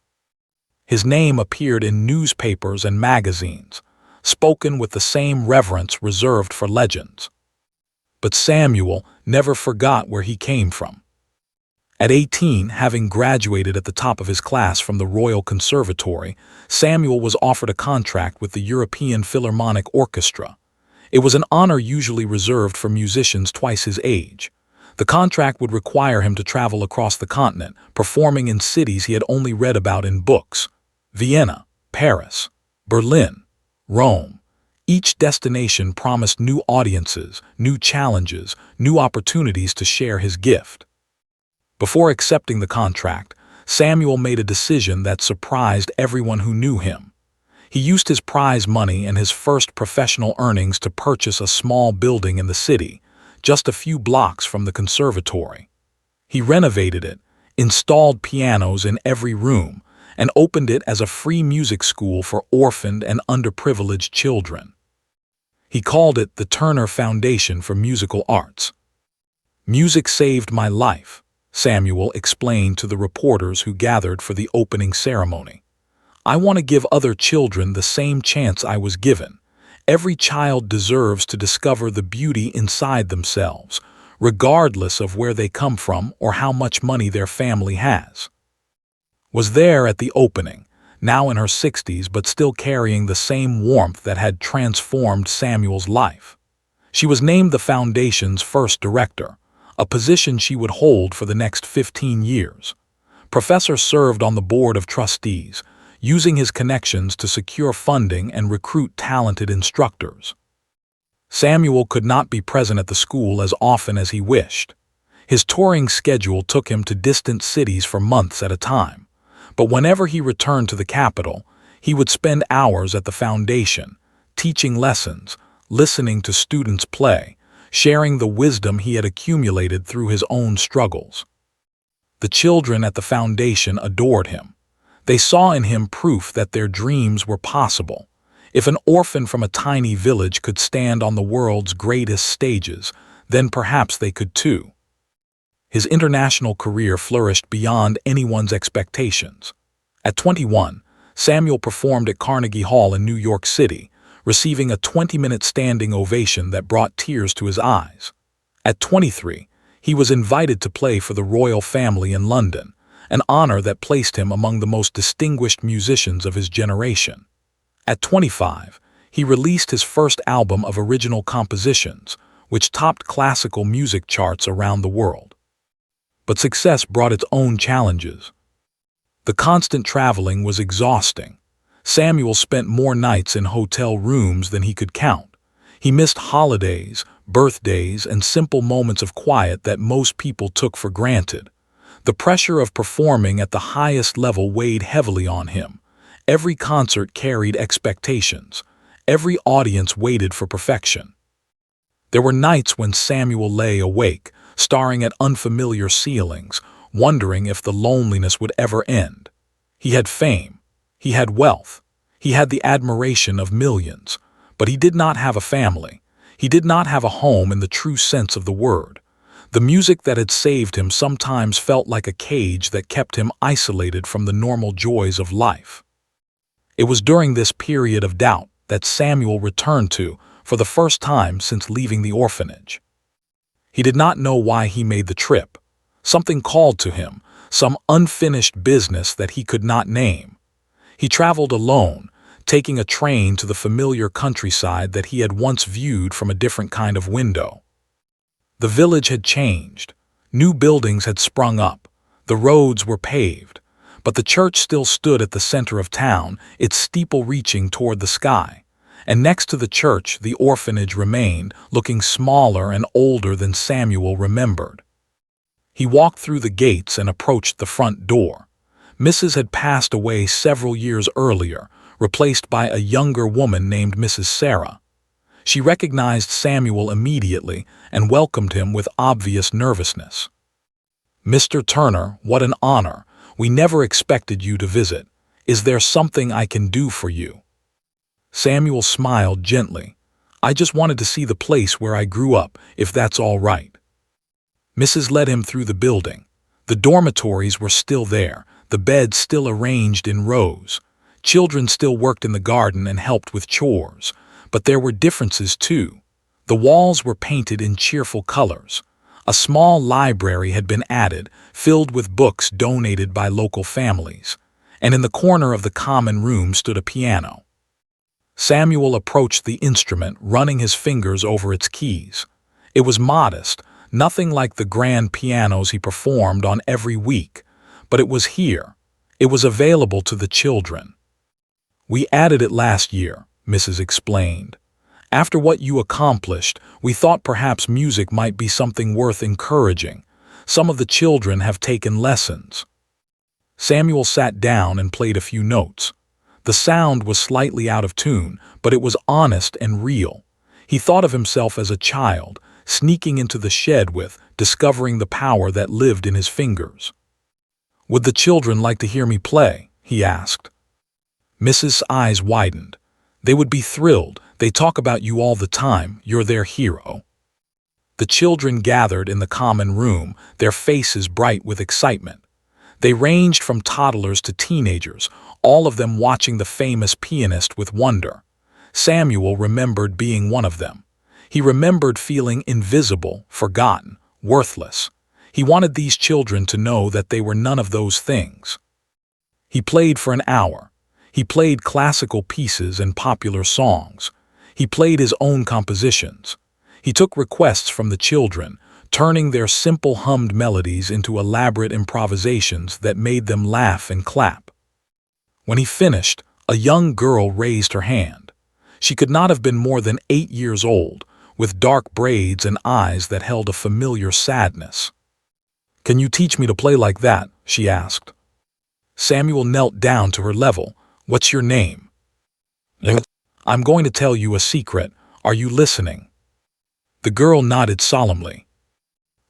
His name appeared in newspapers and magazines, spoken with the same reverence reserved for legends. But Samuel never forgot where he came from. At 18, having graduated at the top of his class from the Royal Conservatory, Samuel was offered a contract with the European Philharmonic Orchestra. It was an honor usually reserved for musicians twice his age. The contract would require him to travel across the continent, performing in cities he had only read about in books: Vienna, Paris, Berlin, Rome. Each destination promised new audiences, new challenges, new opportunities to share his gift. Before accepting the contract, Samuel made a decision that surprised everyone who knew him. He used his prize money and his first professional earnings to purchase a small building in the city, just a few blocks from the conservatory. He renovated it, installed pianos in every room, and opened it as a free music school for orphaned and underprivileged children. He called it the Turner Foundation for Musical Arts. "Music saved my life," Samuel explained to the reporters who gathered for the opening ceremony. I want to give other children the same chance I was given. Every child deserves to discover the beauty inside themselves, regardless of where they come from or how much money their family has. Was there at the opening, now in her 60s but still carrying the same warmth that had transformed Samuel's life. She was named the Foundation's first director, a position she would hold for the next 15 years. Professor served on the board of trustees, using his connections to secure funding and recruit talented instructors. Samuel could not be present at the school as often as he wished. His touring schedule took him to distant cities for months at a time, but whenever he returned to the capital, he would spend hours at the foundation, teaching lessons, listening to students play, sharing the wisdom he had accumulated through his own struggles. The children at the foundation adored him. They saw in him proof that their dreams were possible. If an orphan from a tiny village could stand on the world's greatest stages, then perhaps they could too. His international career flourished beyond anyone's expectations. At 21, Samuel performed at Carnegie Hall in New York City, receiving a 20-minute standing ovation that brought tears to his eyes. At 23, he was invited to play for the royal family in London, an honor that placed him among the most distinguished musicians of his generation. At 25, he released his first album of original compositions, which topped classical music charts around the world. But success brought its own challenges. The constant traveling was exhausting. Samuel spent more nights in hotel rooms than he could count. He missed holidays, birthdays, and simple moments of quiet that most people took for granted. The pressure of performing at the highest level weighed heavily on him. Every concert carried expectations. Every audience waited for perfection. There were nights when Samuel lay awake, staring at unfamiliar ceilings, wondering if the loneliness would ever end. He had fame. He had wealth. He had the admiration of millions. But he did not have a family. He did not have a home in the true sense of the word. The music that had saved him sometimes felt like a cage that kept him isolated from the normal joys of life. It was during this period of doubt that Samuel returned to for the first time since leaving the orphanage. He did not know why he made the trip. Something called to him, some unfinished business that he could not name. He traveled alone, taking a train to the familiar countryside that he had once viewed from a different kind of window. The village had changed. New buildings had sprung up. The roads were paved. But the church still stood at the center of town, its steeple reaching toward the sky. And next to the church, the orphanage remained, looking smaller and older than Samuel remembered. He walked through the gates and approached the front door. Mrs. had passed away several years earlier, replaced by a younger woman named Mrs. Sarah. She recognized Samuel immediately and welcomed him with obvious nervousness. "Mr. Turner, what an honor. We never expected you to visit. Is there something I can do for you?" Samuel smiled gently. "I just wanted to see the place where I grew up, if that's all right." Mrs. led him through the building. The dormitories were still there, the beds still arranged in rows. Children still worked in the garden and helped with chores. But there were differences too. The walls were painted in cheerful colors. A small library had been added, filled with books donated by local families. And in the corner of the common room stood a piano. Samuel approached the instrument, running his fingers over its keys. It was modest, nothing like the grand pianos he performed on every week. But it was here. It was available to the children. "We added it last year," Mrs. explained. "After what you accomplished, we thought perhaps music might be something worth encouraging. Some of the children have taken lessons." Samuel sat down and played a few notes. The sound was slightly out of tune, but it was honest and real. He thought of himself as a child, sneaking into the shed discovering the power that lived in his fingers. "Would the children like to hear me play?" he asked. Mrs. eyes widened. "They would be thrilled. They talk about you all the time. You're their hero." The children gathered in the common room, their faces bright with excitement. They ranged from toddlers to teenagers, all of them watching the famous pianist with wonder. Samuel remembered being one of them. He remembered feeling invisible, forgotten, worthless. He wanted these children to know that they were none of those things. He played for an hour. He played classical pieces and popular songs. He played his own compositions. He took requests from the children, turning their simple hummed melodies into elaborate improvisations that made them laugh and clap. When he finished, a young girl raised her hand. She could not have been more than 8 years old, with dark braids and eyes that held a familiar sadness. "Can you teach me to play like that?" she asked. Samuel knelt down to her level. "What's your name?" "I'm going to tell you a secret. Are you listening?" The girl nodded solemnly.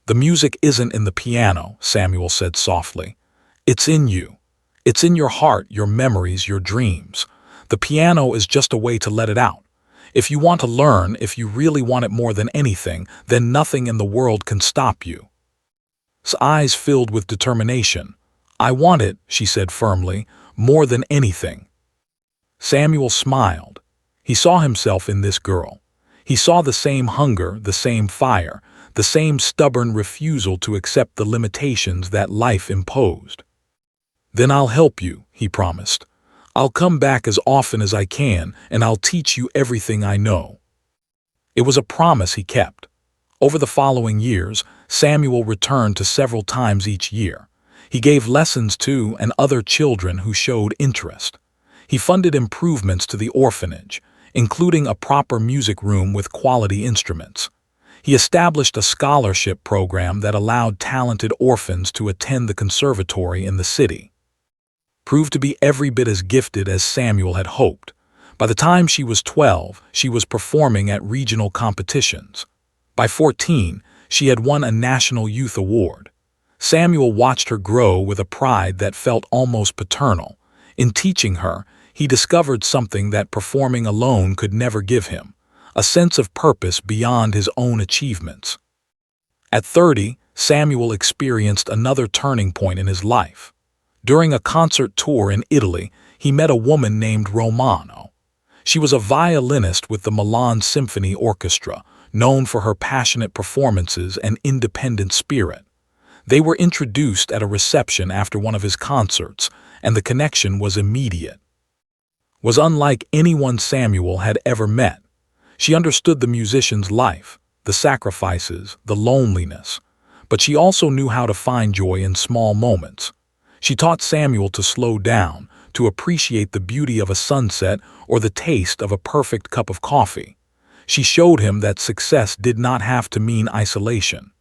"The music isn't in the piano," Samuel said softly. "It's in you. It's in your heart, your memories, your dreams. The piano is just a way to let it out. If you want to learn, if you really want it more than anything, then nothing in the world can stop you." His eyes filled with determination. "I want it," she said firmly, "more than anything." Samuel smiled. He saw himself in this girl. He saw the same hunger, the same fire, the same stubborn refusal to accept the limitations that life imposed. "Then I'll help you," he promised. "I'll come back as often as I can, and I'll teach you everything I know." It was a promise he kept. Over the following years, Samuel returned to several times each year. He gave lessons to and other children who showed interest. He funded improvements to the orphanage, including a proper music room with quality instruments. He established a scholarship program that allowed talented orphans to attend the conservatory in the city. Proved to be every bit as gifted as Samuel had hoped. By the time she was 12, she was performing at regional competitions. By 14, she had won a National Youth Award. Samuel watched her grow with a pride that felt almost paternal. In teaching her, he discovered something that performing alone could never give him, a sense of purpose beyond his own achievements. At 30, Samuel experienced another turning point in his life. During a concert tour in Italy, he met a woman named Romano. She was a violinist with the Milan Symphony Orchestra, known for her passionate performances and independent spirit. They were introduced at a reception after one of his concerts, and the connection was immediate. Was unlike anyone Samuel had ever met. She understood the musician's life, the sacrifices, the loneliness, but she also knew how to find joy in small moments. She taught Samuel to slow down, to appreciate the beauty of a sunset or the taste of a perfect cup of coffee. She showed him that success did not have to mean isolation.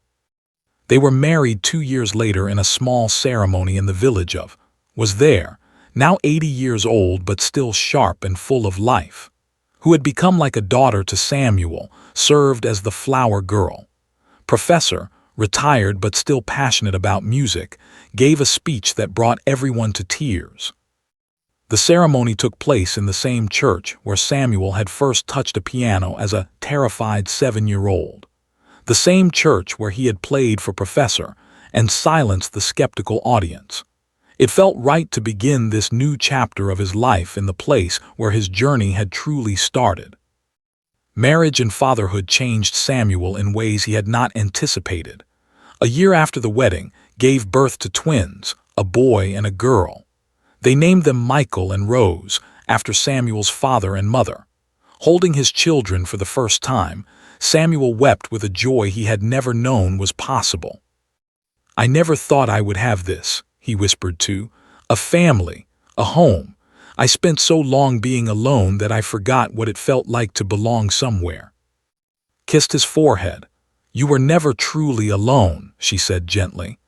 They were married 2 years later in a small ceremony in the village of, was there, now 80 years old but still sharp and full of life, who had become like a daughter to Samuel, served as the flower girl. Professor, retired but still passionate about music, gave a speech that brought everyone to tears. The ceremony took place in the same church where Samuel had first touched a piano as a terrified 7-year-old. The same church where he had played for Professor and silenced the skeptical audience. It felt right to begin this new chapter of his life in the place where his journey had truly started. Marriage and fatherhood changed Samuel in ways he had not anticipated. A year after the wedding, gave birth to twins, a boy and a girl. They named them Michael and Rose, after Samuel's father and mother. Holding his children for the first time, Samuel wept with a joy he had never known was possible. "I never thought I would have this," he whispered to, "a family, a home. I spent so long being alone that I forgot what it felt like to belong somewhere." Kissed his forehead. "You were never truly alone," she said gently.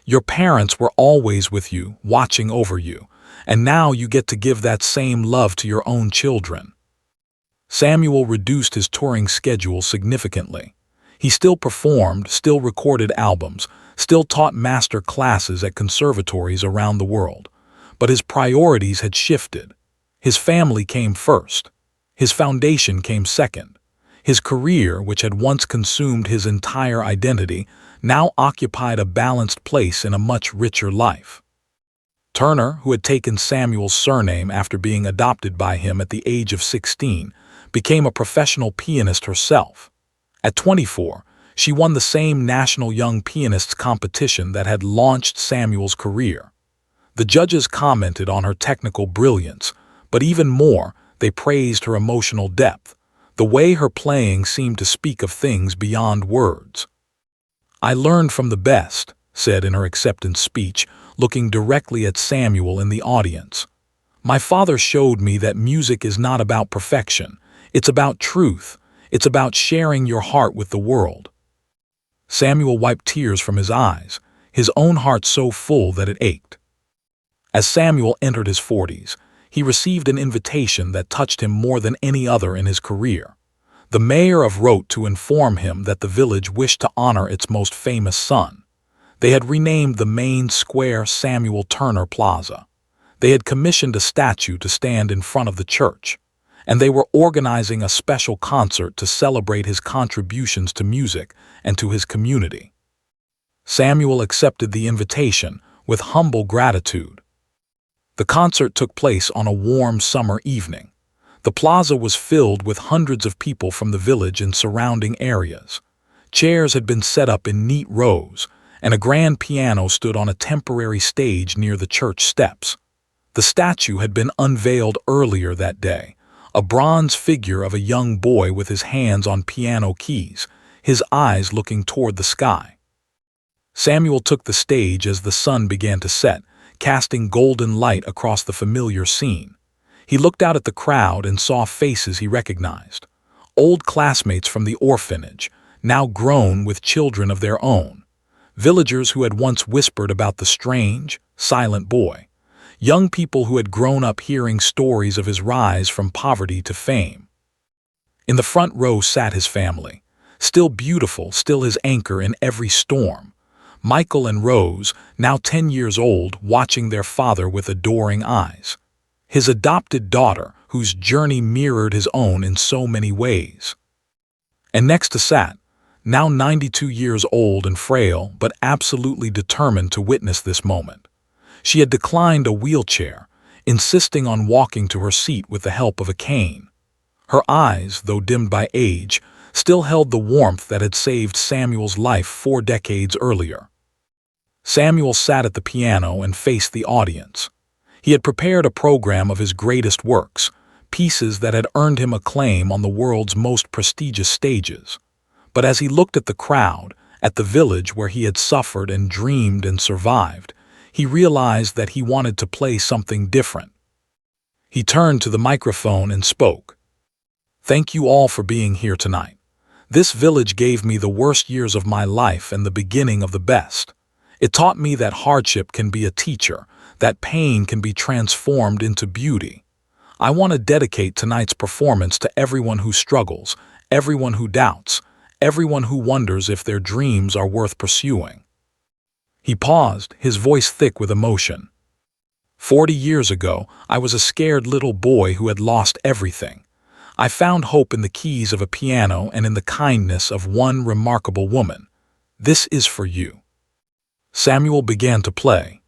"Your parents were always with you, watching over you, and now you get to give that same love to your own children." Samuel reduced his touring schedule significantly. He still performed, still recorded albums, still taught master classes at conservatories around the world. But his priorities had shifted. His family came first. His foundation came second. His career, which had once consumed his entire identity, now occupied a balanced place in a much richer life. Turner, who had taken Samuel's surname after being adopted by him at the age of 16, became a professional pianist herself. At 24, she won the same National Young Pianists competition that had launched Samuel's career. The judges commented on her technical brilliance, but even more, they praised her emotional depth. The way her playing seemed to speak of things beyond words. "I learned from the best," said in her acceptance speech, looking directly at Samuel in the audience. "My father showed me that music is not about perfection. It's about truth. It's about sharing your heart with the world." Samuel wiped tears from his eyes, his own heart so full that it ached. As Samuel entered his 40s, he received an invitation that touched him more than any other in his career. The mayor wrote to inform him that the village wished to honor its most famous son. They had renamed the main square Samuel Turner Plaza. They had commissioned a statue to stand in front of the church, and they were organizing a special concert to celebrate his contributions to music and to his community. Samuel accepted the invitation with humble gratitude. The concert took place on a warm summer evening. The plaza was filled with hundreds of people from the village and surrounding areas. Chairs had been set up in neat rows, and a grand piano stood on a temporary stage near the church steps. The statue had been unveiled earlier that day, a bronze figure of a young boy with his hands on piano keys, his eyes looking toward the sky. Samuel took the stage as the sun began to set, casting golden light across the familiar scene. He looked out at the crowd and saw faces he recognized. Old classmates from the orphanage, now grown with children of their own. Villagers who had once whispered about the strange, silent boy. Young people who had grown up hearing stories of his rise from poverty to fame. In the front row sat his family, still beautiful, still his anchor in every storm. Michael and Rose, now 10 years old, watching their father with adoring eyes. His adopted daughter, whose journey mirrored his own in so many ways. And next to sat, now 92 years old and frail, but absolutely determined to witness this moment. She had declined a wheelchair, insisting on walking to her seat with the help of a cane. Her eyes, though dimmed by age, still held the warmth that had saved Samuel's life 4 decades earlier. Samuel sat at the piano and faced the audience. He had prepared a program of his greatest works, pieces that had earned him acclaim on the world's most prestigious stages. But as he looked at the crowd, at the village where he had suffered and dreamed and survived, he realized that he wanted to play something different. He turned to the microphone and spoke. "Thank you all for being here tonight. This village gave me the worst years of my life and the beginning of the best. It taught me that hardship can be a teacher, that pain can be transformed into beauty. I want to dedicate tonight's performance to everyone who struggles, everyone who doubts, everyone who wonders if their dreams are worth pursuing." He paused, his voice thick with emotion. 40 years ago, I was a scared little boy who had lost everything. I found hope in the keys of a piano and in the kindness of one remarkable woman. This is for you." Samuel began to play.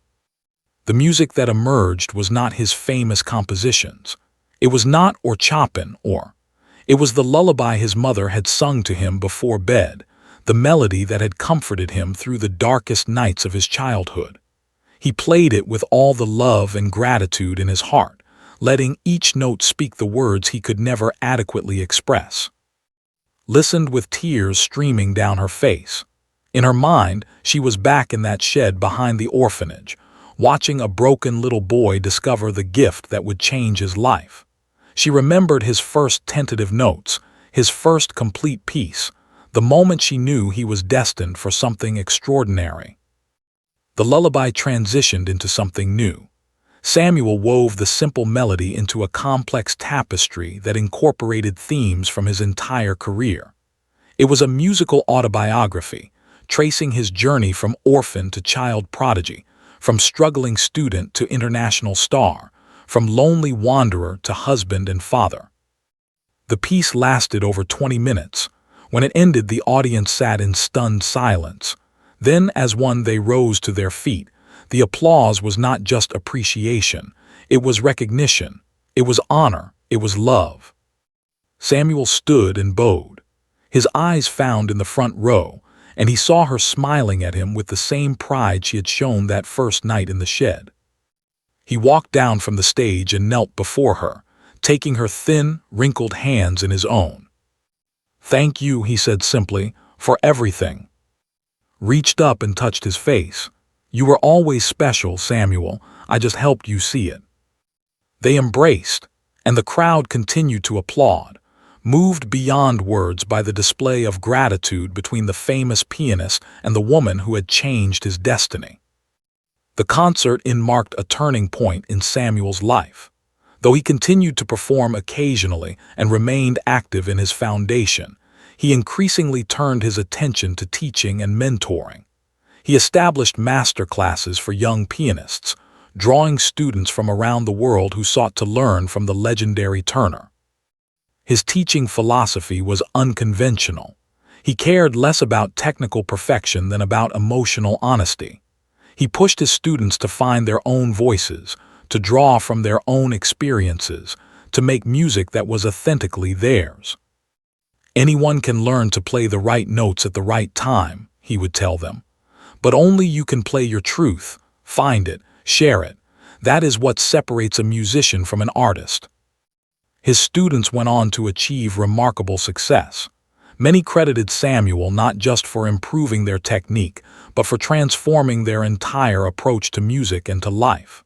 The music that emerged was not his famous compositions. It was not or Chopin or. It was the lullaby his mother had sung to him before bed, the melody that had comforted him through the darkest nights of his childhood. He played it with all the love and gratitude in his heart, letting each note speak the words he could never adequately express. Listened with tears streaming down her face. In her mind, she was back in that shed behind the orphanage, watching a broken little boy discover the gift that would change his life. She remembered his first tentative notes, his first complete piece, the moment she knew he was destined for something extraordinary. The lullaby transitioned into something new. Samuel wove the simple melody into a complex tapestry that incorporated themes from his entire career. It was a musical autobiography, tracing his journey from orphan to child prodigy, from struggling student to international star, from lonely wanderer to husband and father. The piece lasted over 20 minutes. When it ended, the audience sat in stunned silence. Then, as one, they rose to their feet, The applause was not just appreciation, it was recognition, it was honor, it was love. Samuel stood and bowed. His eyes found in the front row, and he saw her smiling at him with the same pride she had shown that first night in the shed. He walked down from the stage and knelt before her, taking her thin, wrinkled hands in his own. "Thank you," he said simply, "for everything." Reached up and touched his face. "You were always special, Samuel. I just helped you see it." They embraced, and the crowd continued to applaud, moved beyond words by the display of gratitude between the famous pianist and the woman who had changed his destiny. The concert marked a turning point in Samuel's life. Though he continued to perform occasionally and remained active in his foundation, he increasingly turned his attention to teaching and mentoring. He established master classes for young pianists, drawing students from around the world who sought to learn from the legendary Turner. His teaching philosophy was unconventional. He cared less about technical perfection than about emotional honesty. He pushed his students to find their own voices, to draw from their own experiences, to make music that was authentically theirs. "Anyone can learn to play the right notes at the right time," he would tell them. "But only you can play your truth, find it, share it. That is what separates a musician from an artist." His students went on to achieve remarkable success. Many credited Samuel not just for improving their technique, but for transforming their entire approach to music and to life.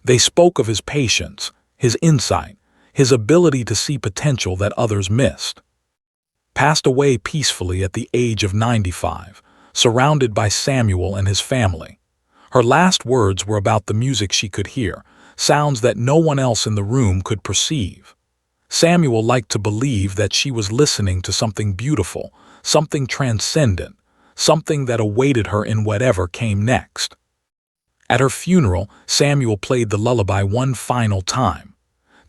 They spoke of his patience, his insight, his ability to see potential that others missed. Passed away peacefully at the age of 95, surrounded by Samuel and his family. Her last words were about the music she could hear, sounds that no one else in the room could perceive. Samuel liked to believe that she was listening to something beautiful, something transcendent, something that awaited her in whatever came next. At her funeral, Samuel played the lullaby one final time.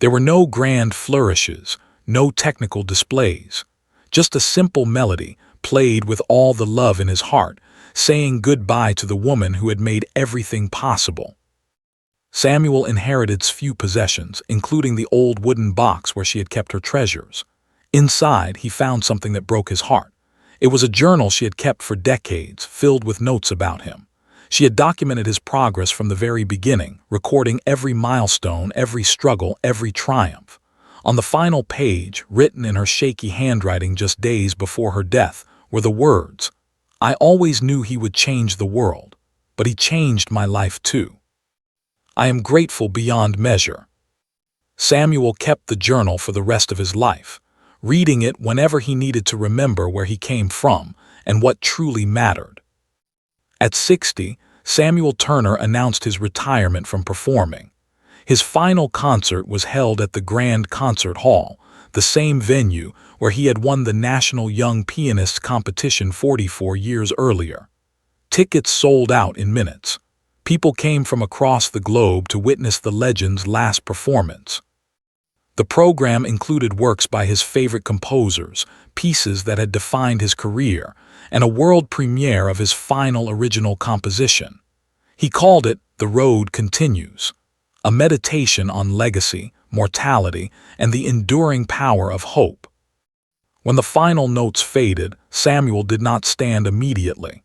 There were no grand flourishes, no technical displays. Just a simple melody, played with all the love in his heart, saying goodbye to the woman who had made everything possible. Samuel inherited few possessions, including the old wooden box where she had kept her treasures. Inside, he found something that broke his heart. It was a journal she had kept for decades, filled with notes about him. She had documented his progress from the very beginning, recording every milestone, every struggle, every triumph. On the final page, written in her shaky handwriting just days before her death, were the words, "I always knew he would change the world, but he changed my life too. I am grateful beyond measure." Samuel kept the journal for the rest of his life, reading it whenever he needed to remember where he came from and what truly mattered. At 60, Samuel Turner announced his retirement from performing. His final concert was held at the Grand Concert Hall, the same venue where he had won the National Young Pianists Competition 44 years earlier. Tickets sold out in minutes. People came from across the globe to witness the legend's last performance. The program included works by his favorite composers, pieces that had defined his career, and a world premiere of his final original composition. He called it "The Road Continues," a meditation on legacy, mortality, and the enduring power of hope. When the final notes faded, Samuel did not stand immediately.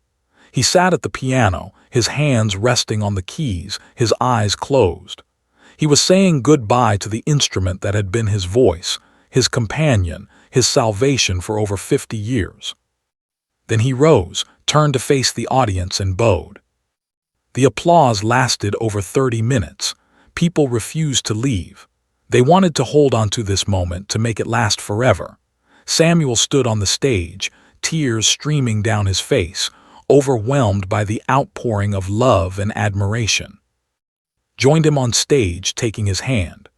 He sat at the piano, his hands resting on the keys, his eyes closed. He was saying goodbye to the instrument that had been his voice, his companion, his salvation for over 50 years. Then he rose, turned to face the audience, and bowed. The applause lasted over 30 minutes. People refused to leave. They wanted to hold on to this moment, to make it last forever. Samuel stood on the stage, tears streaming down his face, overwhelmed by the outpouring of love and admiration. Joined him on stage, taking his hand.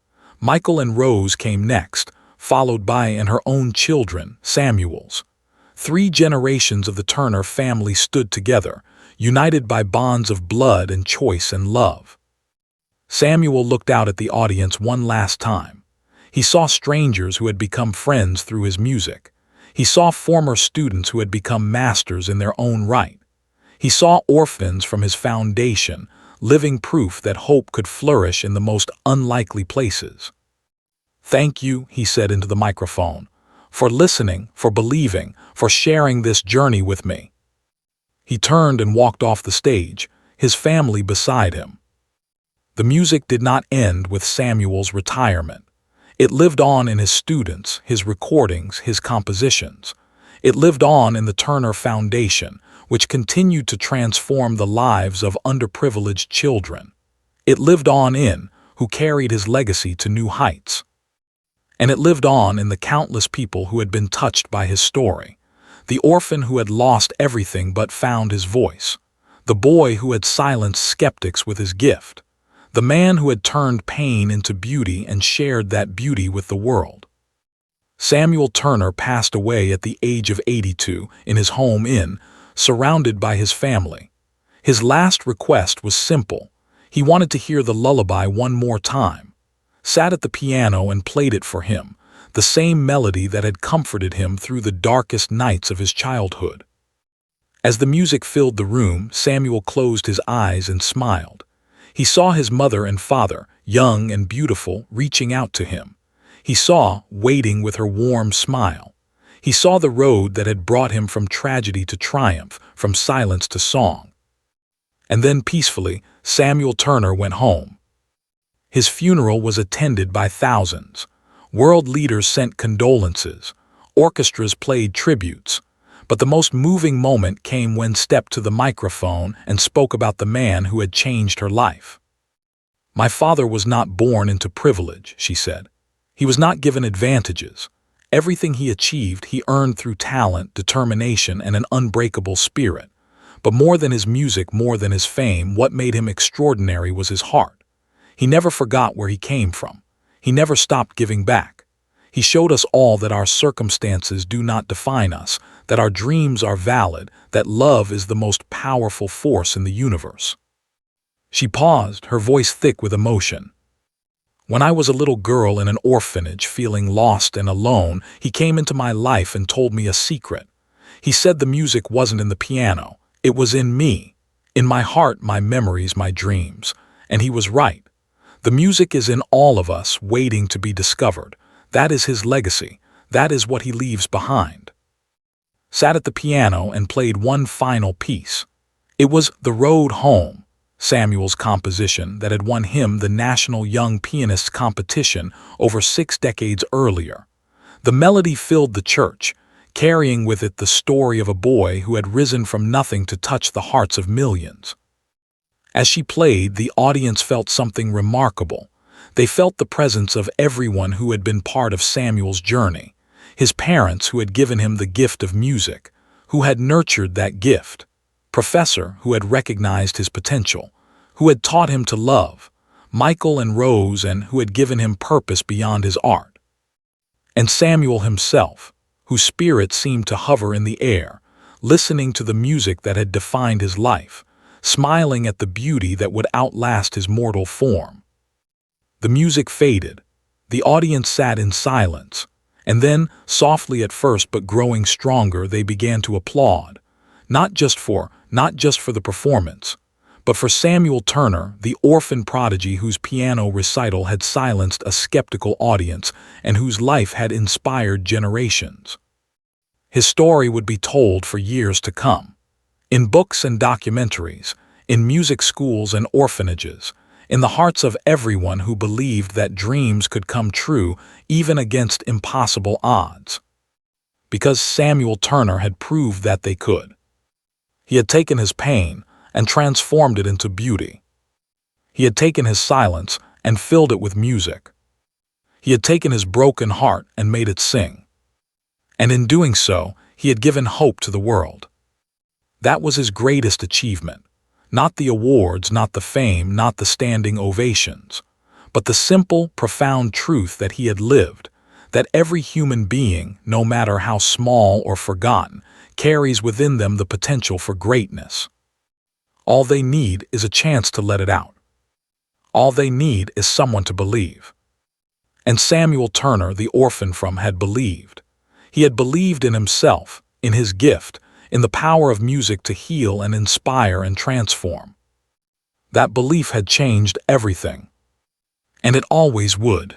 Michael and Rose came next, followed by and her own children, Samuel's. 3 generations of the Turner family stood together, united by bonds of blood and choice and love. Samuel looked out at the audience one last time. He saw strangers who had become friends through his music. He saw former students who had become masters in their own right. He saw orphans from his foundation, living proof that hope could flourish in the most unlikely places. "Thank you," he said into the microphone, "for listening, for believing, for sharing this journey with me." He turned and walked off the stage, his family beside him. The music did not end with Samuel's retirement. It lived on in his students, his recordings, his compositions. It lived on in the Turner Foundation, which continued to transform the lives of underprivileged children. It lived on in who carried his legacy to new heights. And it lived on in the countless people who had been touched by his story. The orphan who had lost everything but found his voice. The boy who had silenced skeptics with his gift. The man who had turned pain into beauty and shared that beauty with the world. Samuel Turner passed away at the age of 82 in his home inn, surrounded by his family. His last request was simple. He wanted to hear the lullaby one more time. Sat at the piano and played it for him, the same melody that had comforted him through the darkest nights of his childhood. As the music filled the room, Samuel closed his eyes and smiled. He saw his mother and father, young and beautiful, reaching out to him. He saw, waiting with her warm smile. He saw the road that had brought him from tragedy to triumph, from silence to song. And then peacefully, Samuel Turner went home. His funeral was attended by thousands. World leaders sent condolences. Orchestras played tributes. But the most moving moment came when stepped to the microphone and spoke about the man who had changed her life. "My father was not born into privilege," she said. "He was not given advantages. Everything he achieved he earned through talent, determination, and an unbreakable spirit. But more than his music, more than his fame, what made him extraordinary was his heart. He never forgot where he came from. He never stopped giving back. He showed us all that our circumstances do not define us, that our dreams are valid, that love is the most powerful force in the universe." She paused, her voice thick with emotion. "When I was a little girl in an orphanage, feeling lost and alone, he came into my life and told me a secret. He said the music wasn't in the piano, it was in me, in my heart, my memories, my dreams. And he was right. The music is in all of us, waiting to be discovered. That is his legacy. That is what he leaves behind." Sat at the piano and played one final piece. It was "The Road Home," Samuel's composition that had won him the National Young Pianists competition over 6 decades earlier. The melody filled the church, carrying with it the story of a boy who had risen from nothing to touch the hearts of millions. As she played, the audience felt something remarkable. They felt the presence of everyone who had been part of Samuel's journey. His parents who had given him the gift of music, who had nurtured that gift. Professor who had recognized his potential, who had taught him to love. Michael and Rose and who had given him purpose beyond his art. And Samuel himself, whose spirit seemed to hover in the air, listening to the music that had defined his life, smiling at the beauty that would outlast his mortal form. The music faded. The audience sat in silence. And then, softly at first but growing stronger, they began to applaud. Not just for the performance, but for Samuel Turner, the orphan prodigy whose piano recital had silenced a skeptical audience and whose life had inspired generations. His story would be told for years to come. In books and documentaries, in music schools and orphanages, in the hearts of everyone who believed that dreams could come true even against impossible odds. Because Samuel Turner had proved that they could. He had taken his pain and transformed it into beauty. He had taken his silence and filled it with music. He had taken his broken heart and made it sing. And in doing so, he had given hope to the world. That was his greatest achievement. Not the awards, not the fame, not the standing ovations, but the simple, profound truth that he had lived, that every human being, no matter how small or forgotten, carries within them the potential for greatness. All they need is a chance to let it out. All they need is someone to believe. And Samuel Turner, the orphan had believed. He had believed in himself, in his gift, in the power of music to heal and inspire and transform. That belief had changed everything. And it always would.